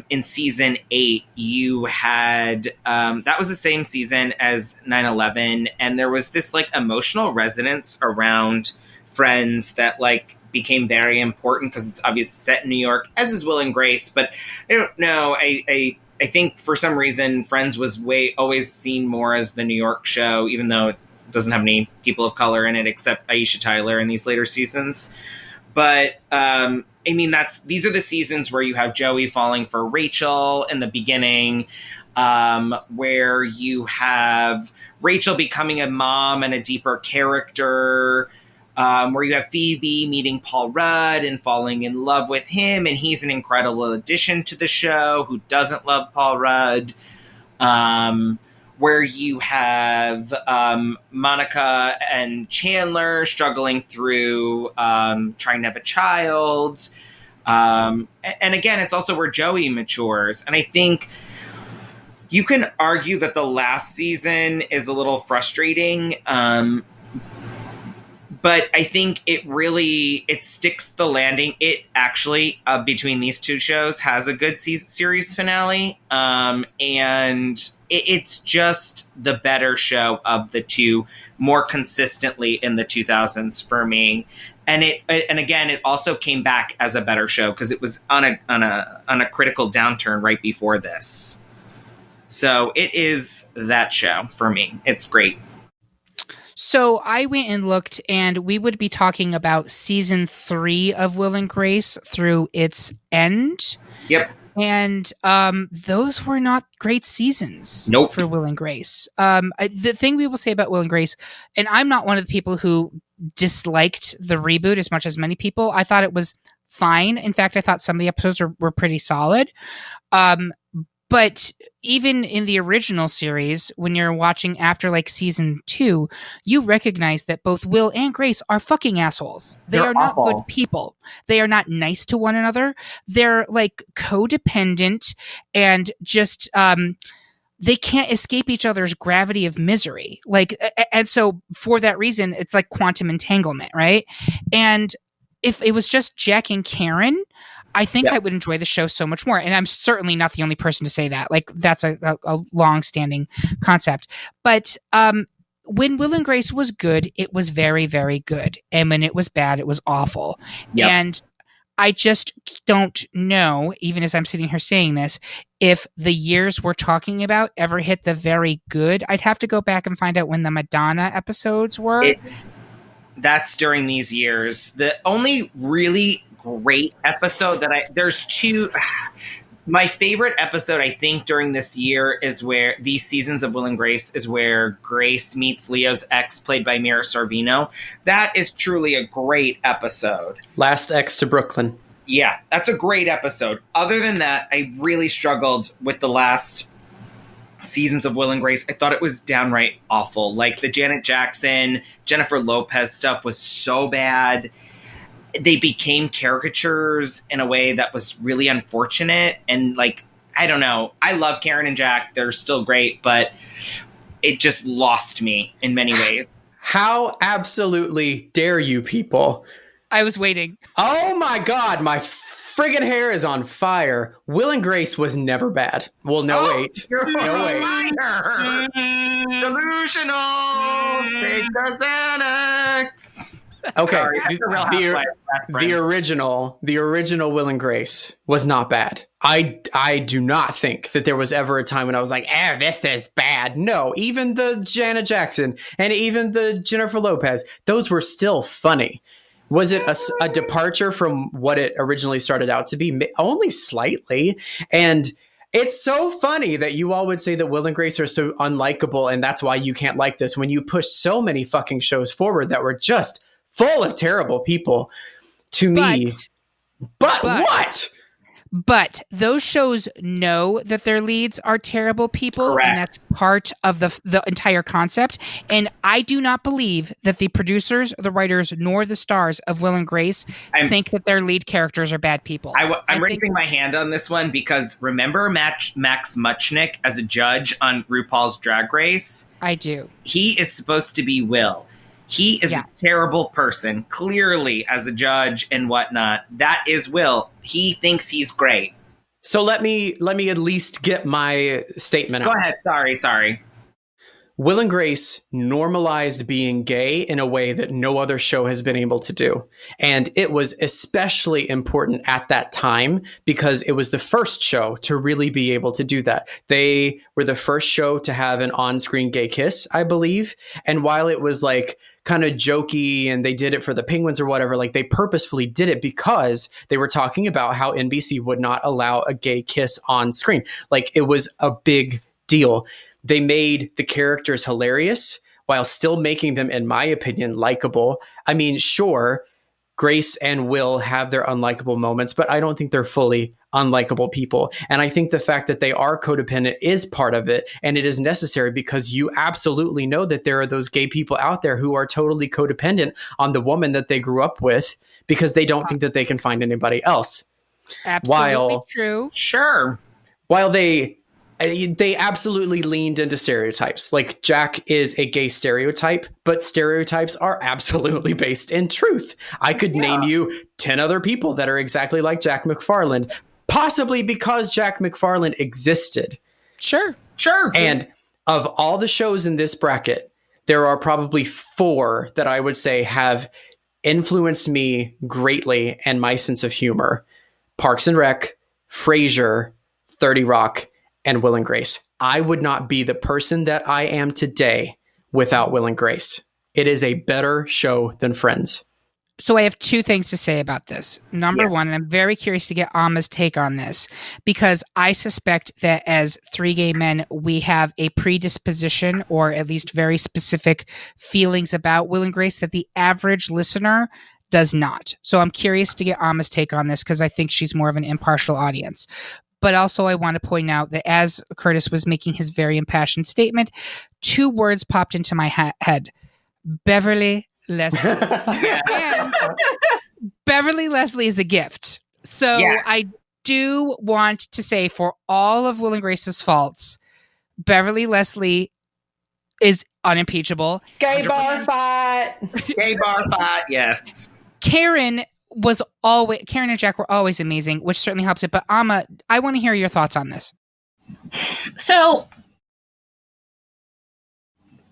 in season 8, you had that was the same season as 9/11, and there was this like emotional resonance around Friends that like became very important because it's obviously set in New York, as is Will and Grace. But I don't know. I think for some reason Friends was always seen more as the New York show, even though it doesn't have any people of color in it except Aisha Tyler in these later seasons. But I mean, these are the seasons where you have Joey falling for Rachel in the beginning, where you have Rachel becoming a mom and a deeper character, where you have Phoebe meeting Paul Rudd and falling in love with him, and he's an incredible addition to the show. Who doesn't love Paul Rudd? Where you have Monica and Chandler struggling through trying to have a child. And again, it's also where Joey matures. And I think you can argue that the last season is a little frustrating. But I think it sticks the landing. It actually, between these two shows, has a good series finale. And it's just the better show of the two, more consistently in the 2000s for me. And again, it also came back as a better show because it was on a critical downturn right before this. So it is that show for me. It's great. So I went and looked, and we would be talking about season 3 of Will and Grace through its end. Yep. And those were not great seasons for Will and Grace. The thing we will say about Will and Grace, and I'm not one of the people who disliked the reboot as much as many people. I thought it was fine. In fact, I thought some of the episodes were pretty solid. But even in the original series, when you're watching after like season 2, you recognize that both Will and Grace are fucking assholes. They are not good people. They are not nice to one another. They're like codependent and just they can't escape each other's gravity of misery. Like, and so for that reason, it's like quantum entanglement, right? And if it was just Jack and Karen, I think I would enjoy the show so much more. And I'm certainly not the only person to say that. Like, that's a long-standing concept. But when Will and Grace was good, it was very, very good. And when it was bad, it was awful. Yep. And I just don't know, even as I'm sitting here saying this, if the years we're talking about ever hit the very good. I'd have to go back and find out when the Madonna episodes were. That's during these years. The only really great episode there's two. My favorite episode, I think, during this year is where these seasons of Will and Grace is where Grace meets Leo's ex, played by Mira Sorvino. That is truly a great episode. Last Ex to Brooklyn. Yeah, that's a great episode. Other than that, I really struggled with the last seasons of Will and Grace. I thought it was downright awful. Like the Janet Jackson, Jennifer Lopez stuff was so bad. They became caricatures in a way that was really unfortunate. And like, I don't know. I love Karen and Jack. They're still great, but it just lost me in many ways. How absolutely dare you people? I was waiting. Oh my God, my friggin' hair is on fire. Will and Grace was never bad. Well, no, wait. No, wait. Delusional. Take the Xanax. Okay, Sorry, the original Will and Grace was not bad. I do not think that there was ever a time when I was like, this is bad. No, even the Janet Jackson and even the Jennifer Lopez, those were still funny. Was it a departure from what it originally started out to be? Only slightly. And it's so funny that you all would say that Will and Grace are so unlikable, and that's why you can't like this when you push so many fucking shows forward that were just full of terrible people to me. But what? But those shows know that their leads are terrible people. Correct. And that's part of the entire concept. And I do not believe that the producers, the writers, nor the stars of Will and Grace think that their lead characters are bad people. I'm raising my hand on this one because remember Max Muchnick as a judge on RuPaul's Drag Race? I do. He is supposed to be Will. He is a terrible person, clearly, as a judge and whatnot. That is Will. He thinks he's great. So let me at least get my statement out. Go ahead. Sorry. Will and Grace normalized being gay in a way that no other show has been able to do. And it was especially important at that time because it was the first show to really be able to do that. They were the first show to have an on-screen gay kiss, I believe. And while it was like kind of jokey and they did it for the penguins or whatever, like they purposefully did it because they were talking about how NBC would not allow a gay kiss on screen. Like it was a big deal. They made the characters hilarious while still making them, in my opinion, likable. I mean, sure, Grace and Will have their unlikable moments, but I don't think they're fully unlikable people. And I think the fact that they are codependent is part of it. And it is necessary because you absolutely know that there are those gay people out there who are totally codependent on the woman that they grew up with because they don't think that they can find anybody else. Absolutely true. Sure. While they absolutely leaned into stereotypes. Like Jack is a gay stereotype, but stereotypes are absolutely based in truth. I could name you 10 other people that are exactly like Jack McFarland, possibly because Jack McFarland existed. Sure. And of all the shows in this bracket, there are probably 4 that I would say have influenced me greatly and my sense of humor. Parks and Rec, Frasier, 30 Rock, and Will and Grace. I would not be the person that I am today without Will and Grace. It is a better show than Friends. So I have 2 things to say about this. Number one, and I'm very curious to get Amma's take on this, because I suspect that as 3 gay men, we have a predisposition or at least very specific feelings about Will and Grace that the average listener does not. So I'm curious to get Amma's take on this because I think she's more of an impartial audience. But also I want to point out that as Curtis was making his very impassioned statement, 2 words popped into my head. Beverly Leslie. And Beverly Leslie is a gift. So I do want to say for all of Will and Grace's faults, Beverly Leslie is unimpeachable. Gay bar fight. Gay bar fight, yes. Karen and Jack were always amazing, which certainly helps it. But Amma, I want to hear your thoughts on this. So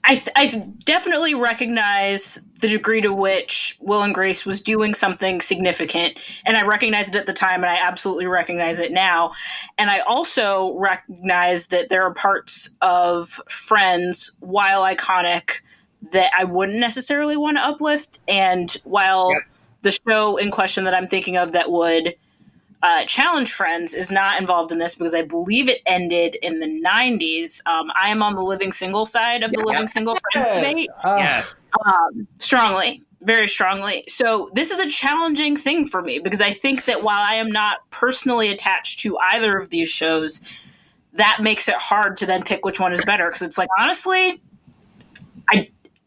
I definitely recognize the degree to which Will and Grace was doing something significant, and I recognized it at the time, and I absolutely recognize it now. And I also recognize that there are parts of Friends, while iconic, that I wouldn't necessarily want to uplift. And while the show in question that I'm thinking of that would challenge Friends is not involved in this because I believe it ended in the 90s. I am on the living single side of the living single Friends debate. Yes. Strongly, very strongly. So this is a challenging thing for me because I think that while I am not personally attached to either of these shows, that makes it hard to then pick which one is better. Because it's like, honestly,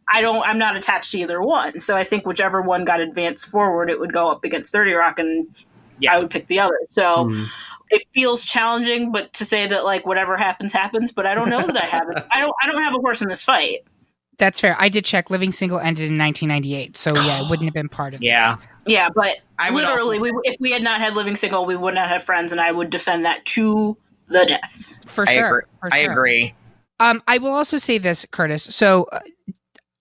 I'm not attached to either one. So I think whichever one got advanced forward, it would go up against 30 Rock, and I would pick the other. So it feels challenging, but to say that like whatever happens, happens. But I don't know that I have it. I don't have a horse in this fight. That's fair. I did check. Living Single ended in 1998, so yeah, it wouldn't have been part of this. Yeah, but literally, if we had not had Living Single, we would not have Friends, and I would defend that to the death. For sure. I agree. I will also say this, Curtis. So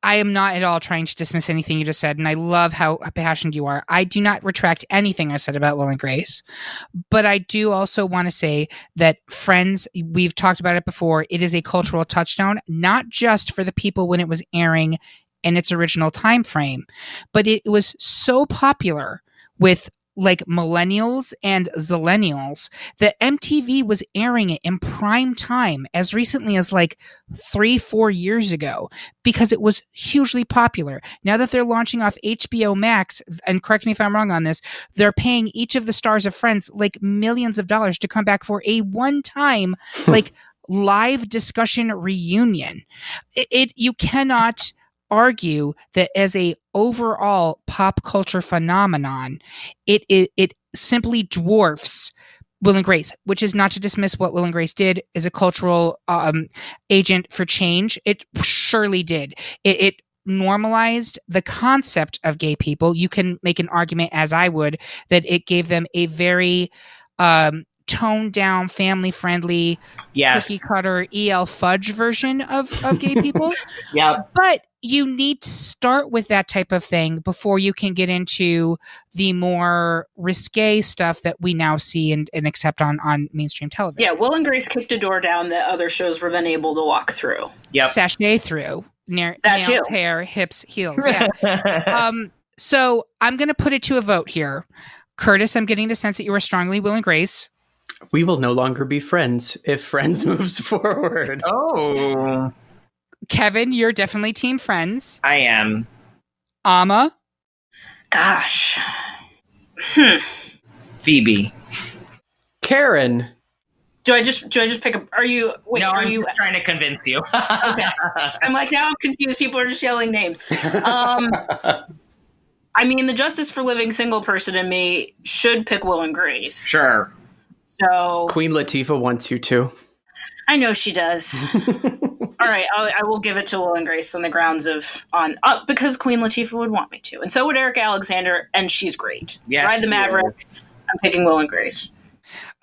I am not at all trying to dismiss anything you just said, and I love how passionate you are. I do not retract anything I said about Will and Grace, but I do also want to say that Friends, we've talked about it before, it is a cultural touchstone, not just for the people when it was airing in its original time frame, but it was so popular with like millennials and zillennials that MTV was airing it in prime time as recently as like 3-4 years ago because it was hugely popular. Now that they're launching off HBO Max, and correct me if I'm wrong on this, they're paying each of the stars of Friends like millions of dollars to come back for a one-time like live discussion reunion. You cannot argue that as a overall pop culture phenomenon, it simply dwarfs Will and Grace, which is not to dismiss what Will and Grace did as a cultural agent for change. It surely did. It normalized the concept of gay people. You can make an argument, as I would, that it gave them a very toned down, family friendly, cookie cutter EL Fudge version of gay people. But you need to start with that type of thing before you can get into the more risque stuff that we now see and accept on mainstream television. Yeah, Will and Grace kicked a door down that other shows were then able to walk through. Sashay through. Nails, hair, hips, heels. Yeah. So I'm going to put it to a vote here. Curtis, I'm getting the sense that you are strongly Will and Grace. We will no longer be friends if Friends moves forward. Oh. Kevin, you're definitely Team Friends. I am. Amma? Gosh. Phoebe. Karen? Do I just pick a... Are you... Wait, no, are I'm you... just trying to convince you. Okay. I'm like, now I'm confused. People are just yelling names. I mean, the Justice for Living Single person in me should pick Will and Grace. Sure. So... Queen Latifah wants you to. I know she does. All right, I will give it to Will and Grace on the grounds of because Queen Latifah would want me to, and so would Eric Alexander, and she's great. Yes, Ride the Maverick. I'm picking Will and Grace.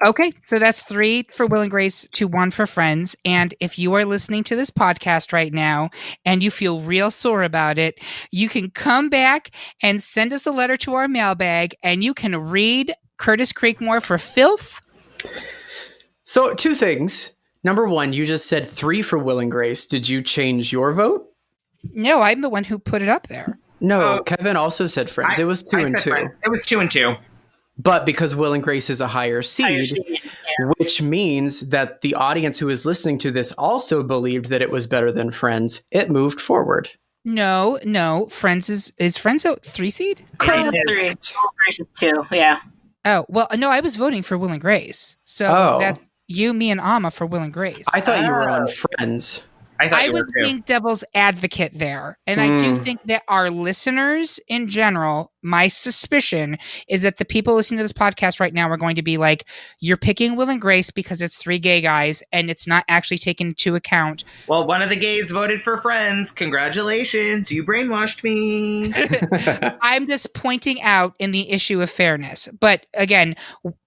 Okay, so that's 3 for Will and Grace to 1 for Friends. And if you are listening to this podcast right now and you feel real sore about it, you can come back and send us a letter to our mailbag, and you can read Curtis Creekmore for filth. So 2 things. Number 1, you just said 3 for Will and Grace. Did you change your vote? No, I'm the one who put it up there. No, Kevin also said Friends. It was 2 and 2. Friends. It was 2 and 2. But because Will and Grace is a higher seed, which means that the audience who is listening to this also believed that it was better than Friends, it moved forward. No. Friends is Friends a 3 seed? Grace is 3. Grace is 2. Yeah. Oh, well, no, I was voting for Will and Grace. So that's you, me, and Amma for Will and Grace. I thought you were on Friends. I was being devil's advocate there. And I do think that our listeners in general, my suspicion is that the people listening to this podcast right now are going to be like, you're picking Will and Grace because it's 3 gay guys and it's not actually taken into account. Well, one of the gays voted for Friends. Congratulations. You brainwashed me. I'm just pointing out in the issue of fairness. But again,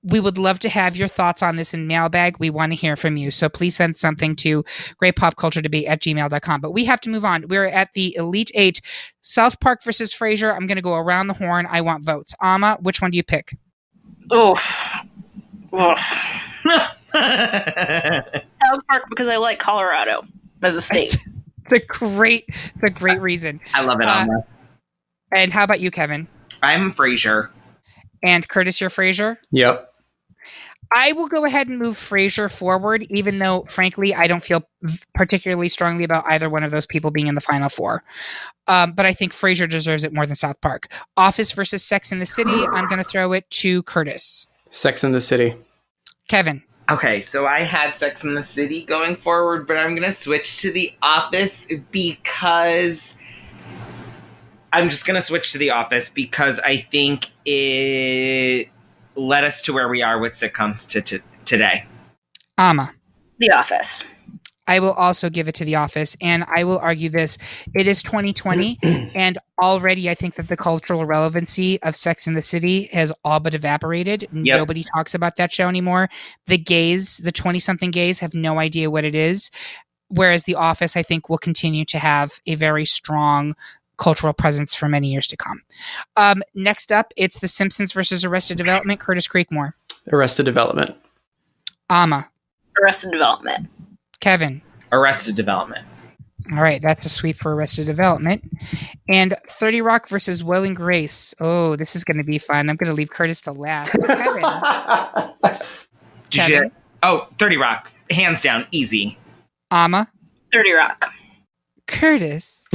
we would love to have your thoughts on this in mailbag. We want to hear from you. So please send something to greatpopculturedebate@gmail.com. But we have to move on. We're at the Elite 8. South Park versus Frasier. I'm going to go around the horn. I want votes. Amma, which one do you pick? South Park because I like Colorado as a state. It's a great reason. I love it, Amma. And how about you, Kevin? I'm Frasier. And Curtis, you're Frasier? Yep. I will go ahead and move Frasier forward, even though, frankly, I don't feel particularly strongly about either one of those people being in the final four. But I think Frasier deserves it more than South Park. Office versus Sex in the City. I'm going to throw it to Curtis. Sex in the City. Kevin. Okay, so I had Sex in the City going forward, but I'm going to switch to The Office because... I'm just going to switch to The Office because I think it led us to where we are with sitcoms today. Ama. The Office. I will also give it to The Office, and I will argue this. It is 2020, and already I think that the cultural relevancy of Sex in the City has all but evaporated. Yep. Nobody talks about that show anymore. The gays, the 20-something gays, have no idea what it is, whereas The Office, I think, will continue to have a very strong cultural presence for many years to come. Next up, it's The Simpsons versus Arrested Development. Curtis Creekmore. Arrested Development. Ama. Arrested Development. Kevin. Arrested Development. All right, that's a sweep for Arrested Development. And 30 Rock versus Will and Grace. Oh, this is going to be fun. I'm going to leave Curtis to last. Kevin. 30 Rock. Hands down. Easy. Ama. 30 Rock. Curtis.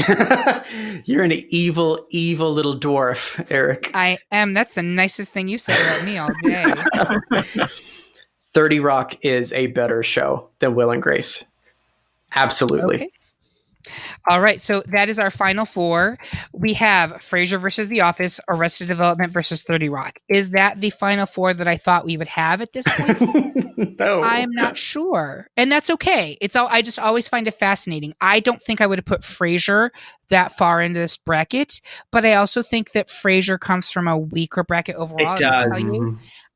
You're an evil, evil little dwarf, Eric. I am. That's the nicest thing you said about me all day. 30 Rock is a better show than Will and Grace. Absolutely. Okay. All right, so that is our final four. We have Frasier versus The Office, Arrested Development versus 30 Rock. Is that the final four that I thought we would have at this point? No. I'm not sure. And that's okay. I just always find it fascinating. I don't think I would have put Frasier that far into this bracket, but I also think that Frasier comes from a weaker bracket overall. It does.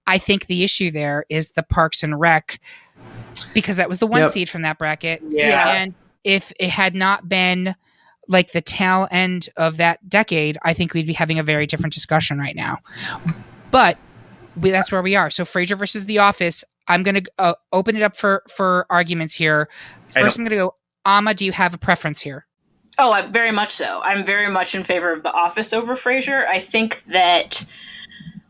I think the issue there is the Parks and Rec, because that was the one seed from that bracket. Yeah. And if it had not been like the tail end of that decade, I think we'd be having a very different discussion right now. But that's where we are. So Frasier versus The Office. I'm going to open it up for arguments here. First, I'm going to go, Ama, do you have a preference here? Oh, very much so. I'm very much in favor of The Office over Frasier. I think that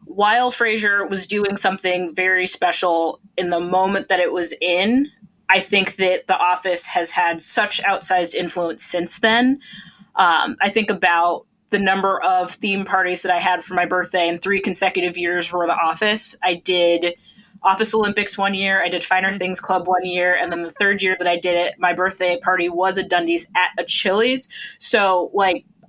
while Frasier was doing something very special in the moment that it was in, I think that The Office has had such outsized influence since then. I think about the number of theme parties that I had for my birthday in 3 consecutive years for The Office. I did Office Olympics one year, I did Finer Things Club one year, and then the third year that I did it, my birthday party was at Dundee's at a Chili's. So,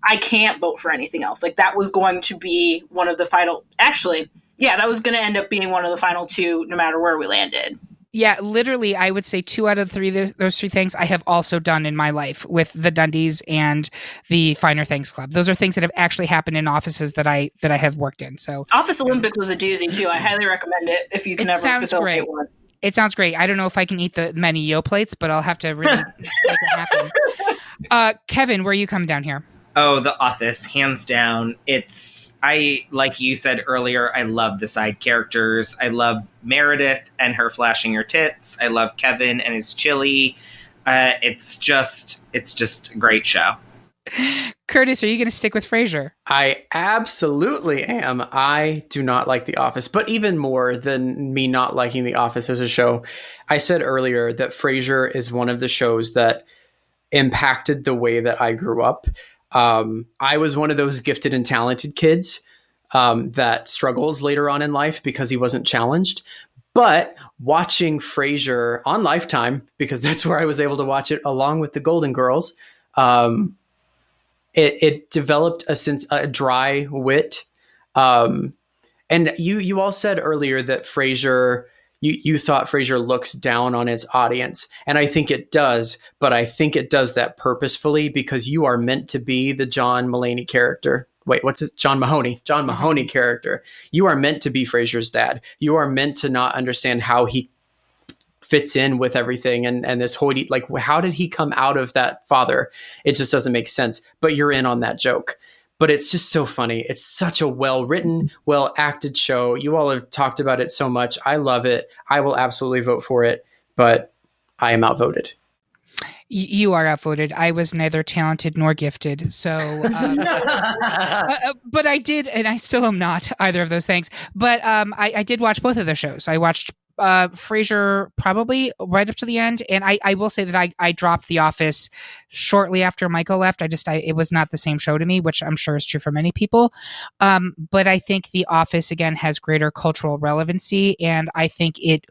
I can't vote for anything else. That was going to be one of the final... Actually, yeah, that was going to end up being one of the final 2, no matter where we landed. Yeah, literally, I would say 2 out of 3, those 3 things I have also done in my life with the Dundees and the Finer Things Club. Those are things that have actually happened in offices that I have worked in. So Office Olympics was a doozy too. I highly recommend it if you can ever facilitate one. It sounds great. I don't know if I can eat the many yo plates, but I'll have to really make it happen. Kevin, where are you coming down here? Oh, The Office, hands down. Like you said earlier, I love the side characters. I love Meredith and her flashing her tits. I love Kevin and his chili. It's just a great show. Curtis, are you going to stick with Frasier? I absolutely am. I do not like The Office, but even more than me not liking The Office as a show, I said earlier that Frasier is one of the shows that impacted the way that I grew up. I was one of those gifted and talented kids that struggles later on in life because he wasn't challenged. But watching Frasier on Lifetime, because that's where I was able to watch it along with the Golden Girls, it developed a dry wit. And you all said earlier that Frasier, you thought Frasier looks down on its audience. And I think it does, but I think it does that purposefully because you are meant to be the John Mulaney character. Wait, what's it? John Mahoney character. You are meant to be Frasier's dad. You are meant to not understand how he fits in with everything and this hoity, how did he come out of that father? It just doesn't make sense, but you're in on that joke. But it's just so funny. It's such a well-written, well-acted show. You all have talked about it so much. I love it. I will absolutely vote for it, but I am outvoted. You are outvoted. I was neither talented nor gifted. So, but I did, and I still am not either of those things. But I did watch both of the shows. I watched Frasier probably right up to the end, and I will say that I dropped The Office shortly after Michael left. It was not the same show to me, which I'm sure is true for many people. But I think The Office again has greater cultural relevancy, and I think it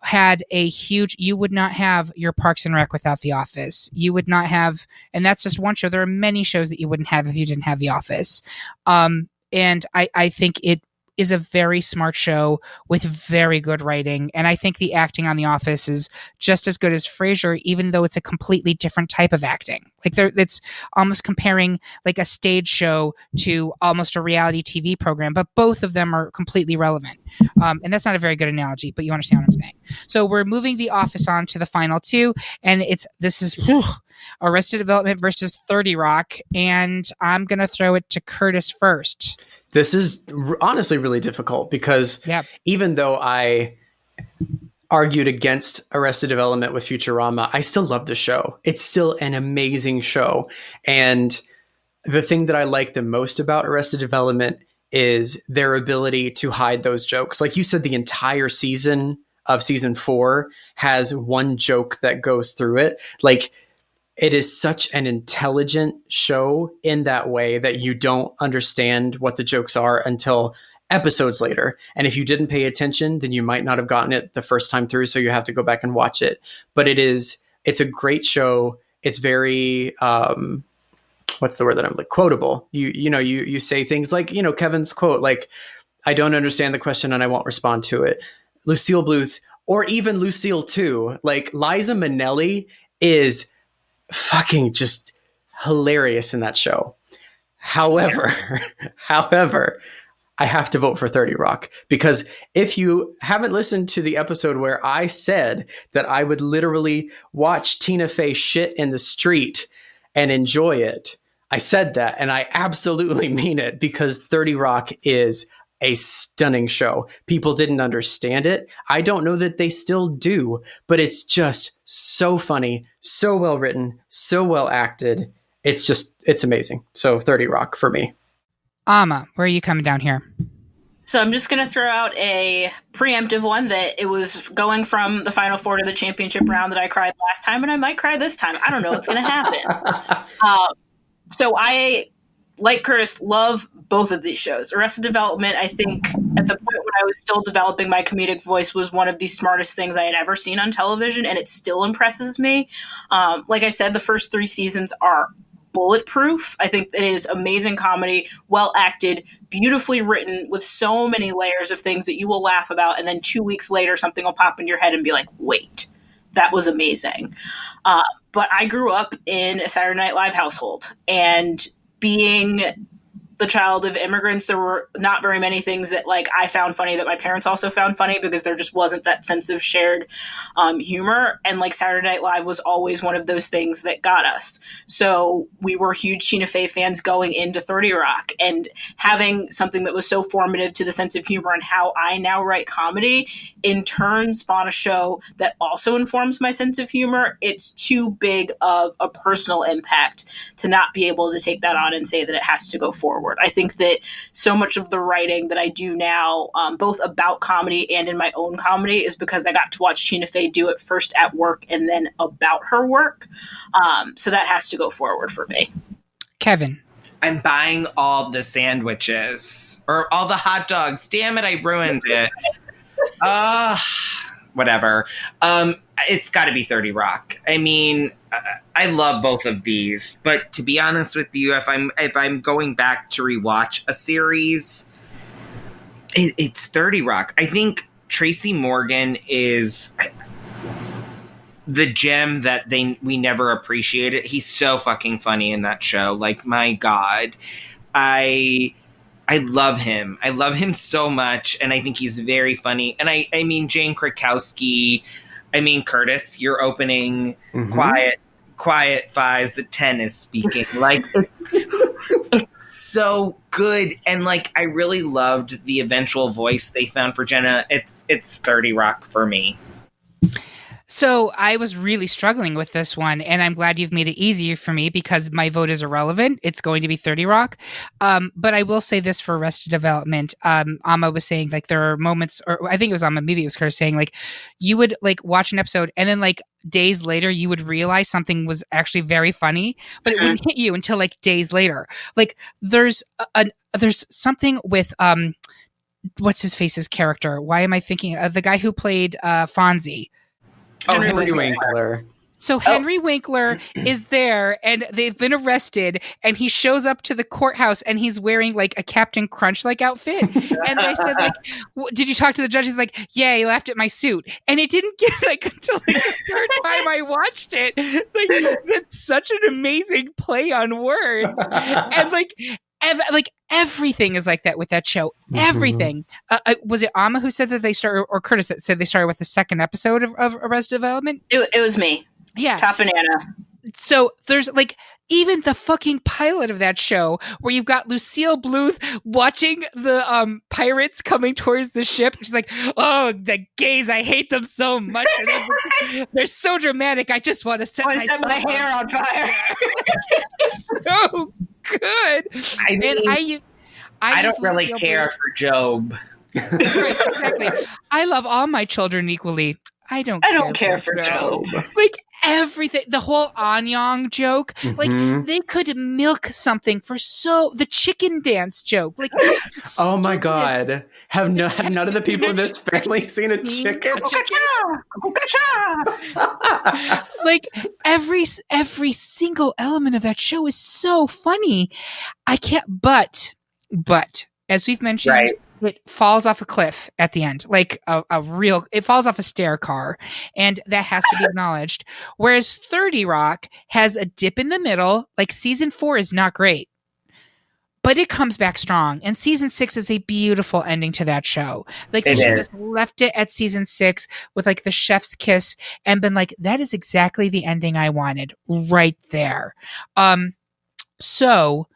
had a huge. You would not have your Parks and Rec without The Office. You would not have, and that's just one show. There are many shows that you wouldn't have if you didn't have The Office. And I think it is a very smart show with very good writing. And I think the acting on The Office is just as good as Frasier, even though it's a completely different type of acting. Like it's almost comparing like a stage show to almost a reality TV program, but both of them are completely relevant. And that's not a very good analogy, but you understand what I'm saying. So we're moving The Office on to the final two, and this is Arrested Development versus 30 Rock. And I'm going to throw it to Curtis first. This is honestly really difficult because even though I argued against Arrested Development with Futurama, I still love the show. It's still an amazing show. And the thing that I like the most about Arrested Development is their ability to hide those jokes. Like you said, the entire season of season 4 has one joke that goes through it. Like, it is such an intelligent show in that way that you don't understand what the jokes are until episodes later. And if you didn't pay attention, then you might not have gotten it the first time through. So you have to go back and watch it. But it's a great show. It's very, what's the word that I'm like, quotable. You say things like, Kevin's quote, like, I don't understand the question and I won't respond to it. Lucille Bluth, or even Lucille too. Like, Liza Minnelli is fucking just hilarious in that show. However, I have to vote for 30 Rock, because if you haven't listened to the episode where I said that I would literally watch Tina Fey shit in the street and enjoy it, I said that, and I absolutely mean it, because 30 Rock is a stunning show. People didn't understand it. I don't know that they still do, but it's just so funny, so well written, so well acted. It's amazing. So 30 Rock for me. Amma, where are you coming down here? So I'm just going to throw out a preemptive one that it was going from the Final Four to the championship round that I cried last time, and I might cry this time. I don't know what's going to happen. So I, like Curtis, love both of these shows. Arrested Development, I think, at the point when I was still developing my comedic voice, was one of the smartest things I had ever seen on television, and it still impresses me. Like I said, the first 3 seasons are bulletproof. I think it is amazing comedy, well acted, beautifully written, with so many layers of things that you will laugh about, and then 2 weeks later, something will pop in your head and be like, wait, that was amazing. But I grew up in a Saturday Night Live household, and being the child of immigrants, there were not very many things that like I found funny that my parents also found funny, because there just wasn't that sense of shared humor. And like Saturday Night Live was always one of those things that got us. So we were huge Tina Fey fans going into 30 Rock, and having something that was so formative to the sense of humor and how I now write comedy in turn spawn a show that also informs my sense of humor. It's too big of a personal impact to not be able to take that on and say that it has to go forward. I think that so much of the writing that I do now, both about comedy and in my own comedy, is because I got to watch Tina Fey do it first at work and then about her work. So that has to go forward for me. Kevin. I'm buying all the sandwiches or all the hot dogs. Damn it, I ruined it. Whatever. It's got to be 30 Rock. I mean, I love both of these, but to be honest with you, if I'm going back to rewatch a series, it's 30 Rock. I think Tracy Morgan is the gem that we never appreciated. He's so fucking funny in that show. Like, my God, I love him. I love him so much, and I think he's very funny. And I mean, Jane Krakowski. I mean, Curtis, your opening quiet fives at 10 is speaking. Like, it's so good. And like, I really loved the eventual voice they found for Jenna. It's 30 Rock for me. So I was really struggling with this one, and I'm glad you've made it easier for me because my vote is irrelevant. It's going to be 30 Rock. But I will say this for Arrested Development. Amma was saying like there are moments, or I think it was Amma, maybe it was Curtis saying like you would like watch an episode and then like days later you would realize something was actually very funny, but it wouldn't hit you until like days later. Like there's something with what's his face's character? Why am I thinking the guy who played Fonzie? Henry Winkler. So Henry Winkler is there and they've been arrested and he shows up to the courthouse and he's wearing like a Captain Crunch like outfit. And I said like, did you talk to the judge? He's like, yeah, he laughed at my suit. And it didn't get like until like the third time I watched it. Like that's such an amazing play on words. And like everything is like that with that show. Everything. Was it Amma who said that they started, or Curtis that said they started with the second episode of Arrested Development? It was me. Yeah. Top banana. So there's like even the fucking pilot of that show where you've got Lucille Bluth watching the pirates coming towards the ship. She's like, oh, the gays, I hate them so much. They're so dramatic. I just want to set my hair on fire. So good. I mean, I don't really Lucille care Bluth. for Job. Right, exactly. I love all my children equally. I don't care for Job. Like everything, the whole Anyang joke, like they could milk something for the chicken dance joke. Like, oh my God. Have none of the people in this family seen a chicken? Like every single element of that show is so funny. I can't, but as we've mentioned, Right. It falls off a cliff at the end, like it falls off a stair car, and that has to be acknowledged. Whereas 30 Rock has a dip in the middle, like season 4 is not great, but it comes back strong. And season 6 is a beautiful ending to that show. Like they should have just left it at season 6 with like the chef's kiss and been like, that is exactly the ending I wanted right there. So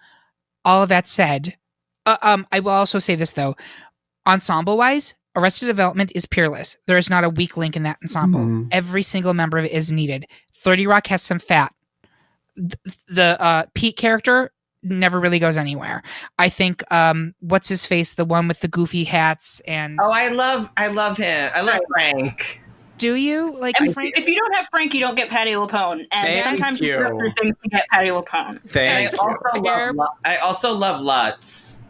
all of that said, I will also say this though, ensemble-wise, Arrested Development is peerless. There is not a weak link in that ensemble. Every single member of it is needed. 30 Rock has some fat. The Pete character never really goes anywhere. I think what's his face, the one with the goofy hats and I love him. I love Frank. Do you like Frank? If you don't have Frank, you don't get Patty LuPone, and sometimes you go through things to get Patty LuPone. I also love Lutz.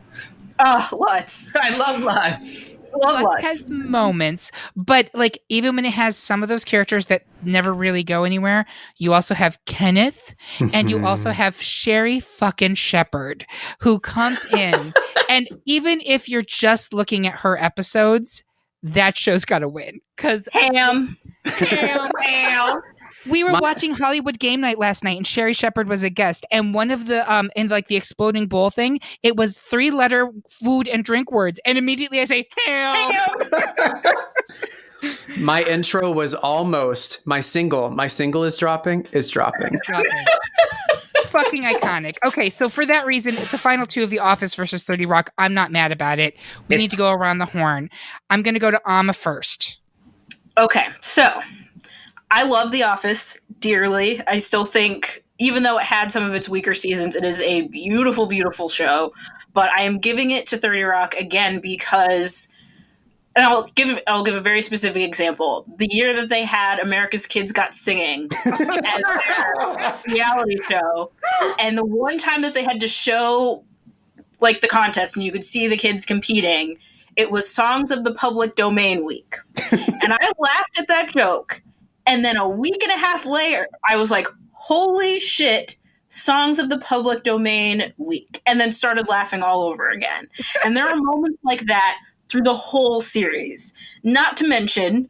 Oh, Lutz. I love Lutz. Lutz has moments, but like even when it has some of those characters that never really go anywhere, you also have Kenneth and you also have Sherry fucking Shepherd who comes in, and even if you're just looking at her episodes, that show's got to win because Ham. We were watching Hollywood Game Night last night, and Sherry Shepherd was a guest. And one of the in like the exploding bowl thing, it was 3-letter food and drink words, and immediately I say ham. My intro was almost my single. My single is dropping. Fucking iconic. Okay, so for that reason, it's the final two of The Office versus 30 Rock. I'm not mad about it. We need to go around the horn. I'm going to go to Amma first. Okay, so I love The Office dearly. I still think, even though it had some of its weaker seasons, it is a beautiful, beautiful show. But I am giving it to 30 Rock again because, and I'll give a very specific example. The year that they had America's Kids Got Singing as their reality show, and the one time that they had to show like the contest and you could see the kids competing, it was Songs of the Public Domain Week. And I laughed at that joke. And then a week and a half later, I was like, holy shit, Songs of the Public Domain Week. And then started laughing all over again. And there are moments like that through the whole series. Not to mention,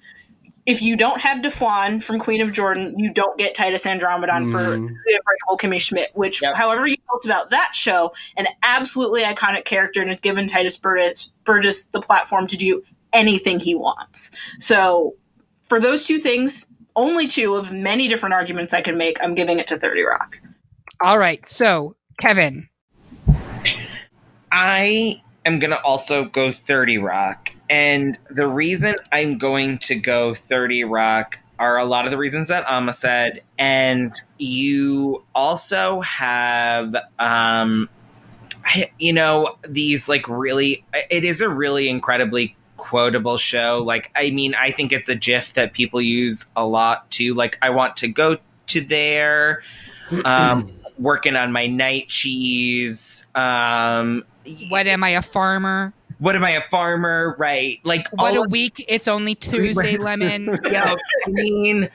if you don't have DeFwan from Queen of Jordan, you don't get Titus Andromedon for The Unbreakable Kimmy Schmidt, which, however you felt about that show, an absolutely iconic character and has given Titus Burgess the platform to do anything he wants. So for those two things, only two of many different arguments I can make, I'm giving it to 30 Rock. All right, so Kevin. I am going to also go 30 Rock. And the reason I'm going to go 30 Rock are a lot of the reasons that Amma said. And you also have, these like really, it is a really incredibly quotable show. Like, I mean, I think it's a GIF that people use a lot too. Like, I want to go to there, working on my night cheese. What am I, a farmer? What am I, a farmer? Right. Like, what a week. It's only Tuesday, lemon. Yeah. I mean,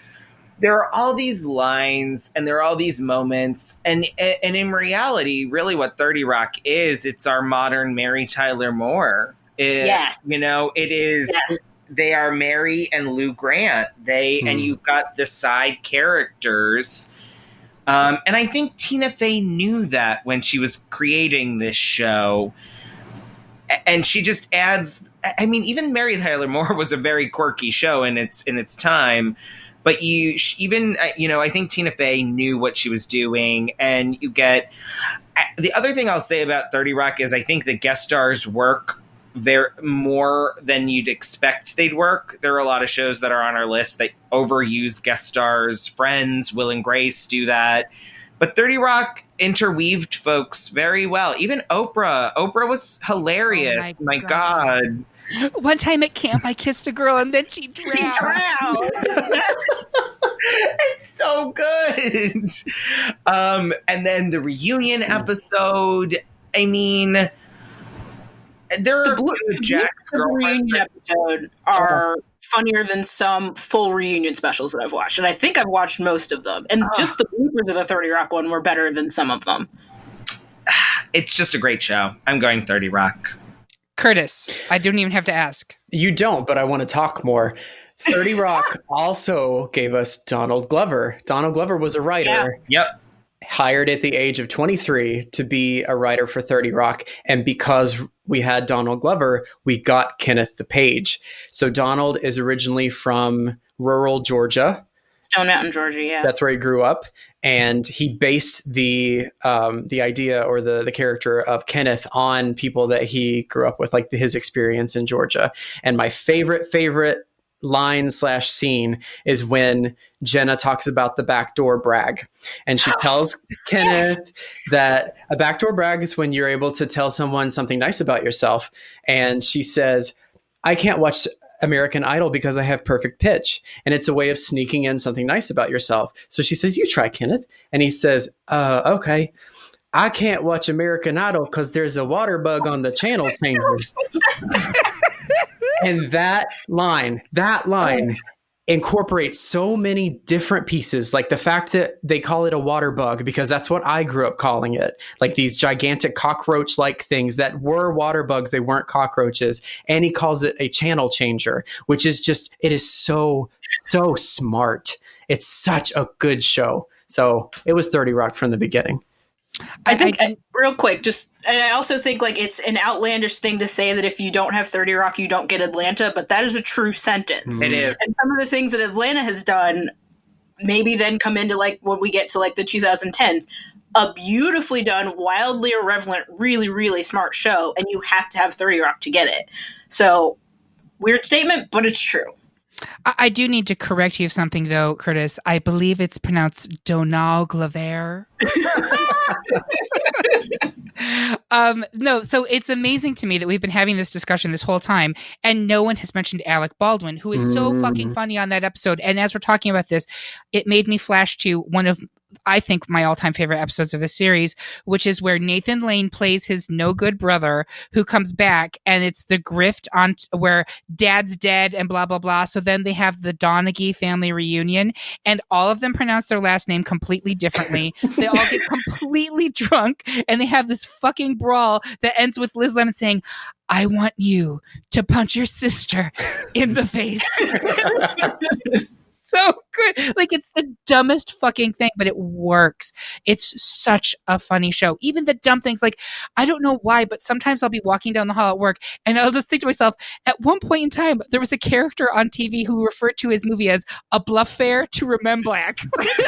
there are all these lines and there are all these moments. And in reality, really what 30 Rock is, it's our modern Mary Tyler Moore. Yes. It is. Yes. They are Mary and Lou Grant. And you've got the side characters. And I think Tina Fey knew that when she was creating this show. And she just adds, I mean, even Mary Tyler Moore was a very quirky show in its time. But I think Tina Fey knew what she was doing. And you get, the other thing I'll say about 30 Rock is I think the guest stars work more than you'd expect they'd work. There are a lot of shows that are on our list that overuse guest stars. Friends, Will and Grace do that. But 30 Rock interweaved folks very well. Even Oprah. Oprah was hilarious. Oh my God. One time at camp, I kissed a girl and then she drowned. It's so good. And then the reunion episode. I mean, there are Jack's girlfriend reunion episode are funnier than some full reunion specials that I've watched, and I think I've watched most of them. And just the bloopers of the 30 Rock one were better than some of them. It's just a great show. I'm going 30 Rock. Curtis, I don't even have to ask. You don't, but I want to talk more. 30 Rock also gave us Donald Glover. Donald Glover was a writer. Yeah. Yep. Hired at the age of 23 to be a writer for 30 Rock. And because we had Donald Glover, we got Kenneth the Page. So Donald is originally from rural Georgia. Stone Mountain, Georgia, yeah. That's where he grew up. And he based the idea or the character of Kenneth on people that he grew up with, like his experience in Georgia. And my favorite line/scene is when Jenna talks about the backdoor brag, and she tells Kenneth that a backdoor brag is when you're able to tell someone something nice about yourself. And she says, I can't watch American Idol because I have perfect pitch, and it's a way of sneaking in something nice about yourself. So she says, you try, Kenneth. And he says, okay. I can't watch American Idol because there's a water bug on the channel changer. And that line incorporates so many different pieces, like the fact that they call it a water bug, because that's what I grew up calling it, like these gigantic cockroach-like things that were water bugs. They weren't cockroaches. And he calls it a channel changer, which is just, it is so, so smart. It's such a good show. So it was 30 Rock from the beginning. I think, real quick, and I also think like it's an outlandish thing to say that if you don't have 30 Rock, you don't get Atlanta, but that is a true sentence. It is. And some of the things that Atlanta has done maybe then come into like when we get to like the 2010s, a beautifully done, wildly irreverent, really, really smart show, and you have to have 30 Rock to get it. So, weird statement, but it's true. I do need to correct you of something, though, Curtis. I believe it's pronounced Donald Glover. No, so it's amazing to me that we've been having this discussion this whole time, and no one has mentioned Alec Baldwin, who is so fucking funny on that episode. And as we're talking about this, it made me flash to one of, I think, my all-time favorite episodes of the series, which is where Nathan Lane plays his no-good brother who comes back, and it's the grift on where dad's dead and blah, blah, blah. So then they have the Donaghy family reunion, and all of them pronounce their last name completely differently. They all get completely drunk, and they have this fucking brawl that ends with Liz Lemon saying, I want you to punch your sister in the face. So good. Like, it's the dumbest fucking thing, but it works. It's such a funny show. Even the dumb things, like, I don't know why, but sometimes I'll be walking down the hall at work and I'll just think to myself, at one point in time, there was a character on TV who referred to his movie as A Bluff Fair to Rememblack. Which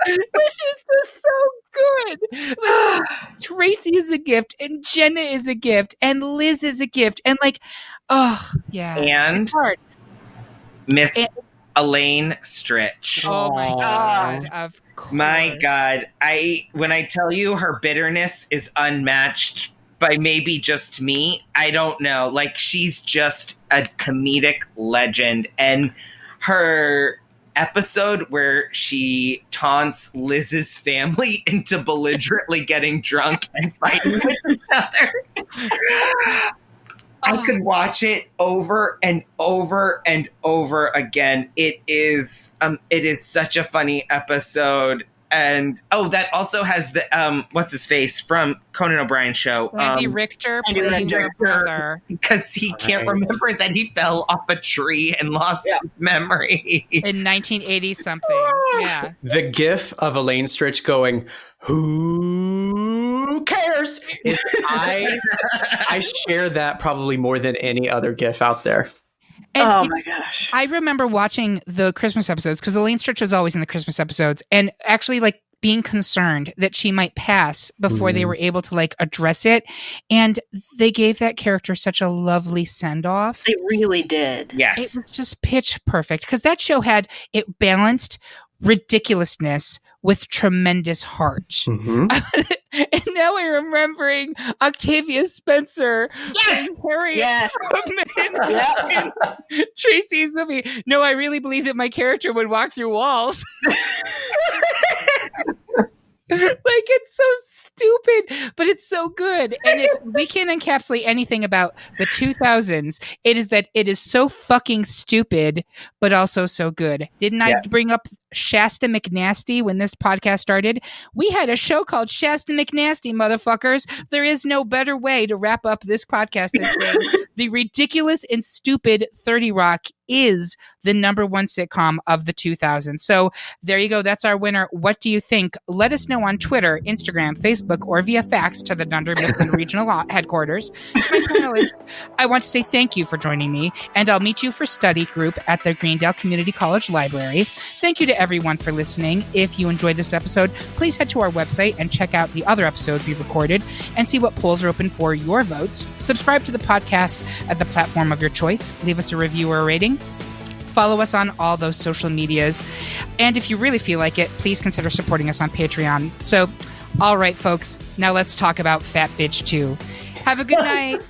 is just so good. Like, Tracy is a gift, and Jenna is a gift, and Liz is a gift, and like, oh yeah. And Miss Elaine Stritch. Oh my God! Of course. My God, when I tell you her bitterness is unmatched by maybe just me, I don't know. Like, she's just a comedic legend, and her episode where she taunts Liz's family into belligerently getting drunk and fighting with each other. I could watch it over and over and over again. It is such a funny episode. And that also has the what's his face from Conan O'Brien's show, Andy Richter playing her brother, because he can't remember that he fell off a tree and lost his memory in 1980 something. Yeah, the gif of Elaine Stritch going, "Who cares?" is I share that probably more than any other gif out there. And my gosh. I remember watching the Christmas episodes because Elaine Stritch was always in the Christmas episodes, and actually like being concerned that she might pass before they were able to like address it. And they gave that character such a lovely send off. They really did. Yes. It was just pitch perfect because that show it balanced ridiculousness with tremendous heart. Mm-hmm. And now I'm remembering Octavia Spencer and Harriet in Tracy's movie. No, I really believe that my character would walk through walls. Like, it's so stupid, but it's so good. And if we can encapsulate anything about the 2000s, it is that it is so fucking stupid, but also so good. Didn't I bring up Shasta McNasty when this podcast started? We had a show called Shasta McNasty, motherfuckers. There is no better way to wrap up this podcast than saying the ridiculous and stupid 30 Rock is the number one sitcom of the 2000s. So there you go. That's our winner. What do you think? Let us know on Twitter, Instagram, Facebook, or via fax to the Dunder Mifflin Regional Headquarters. To my panelists, I want to say thank you for joining me, and I'll meet you for study group at the Greendale Community College Library. Thank you to everyone for listening. If you enjoyed this episode, please head to our website and check out the other episodes we've recorded and see what polls are open for your votes. Subscribe to the podcast at the platform of your choice. Leave us a review or a rating. Follow us on all those social medias. And if you really feel like it, please consider supporting us on Patreon. So, all right, folks, now let's talk about Fat Bitch 2. Have a good night.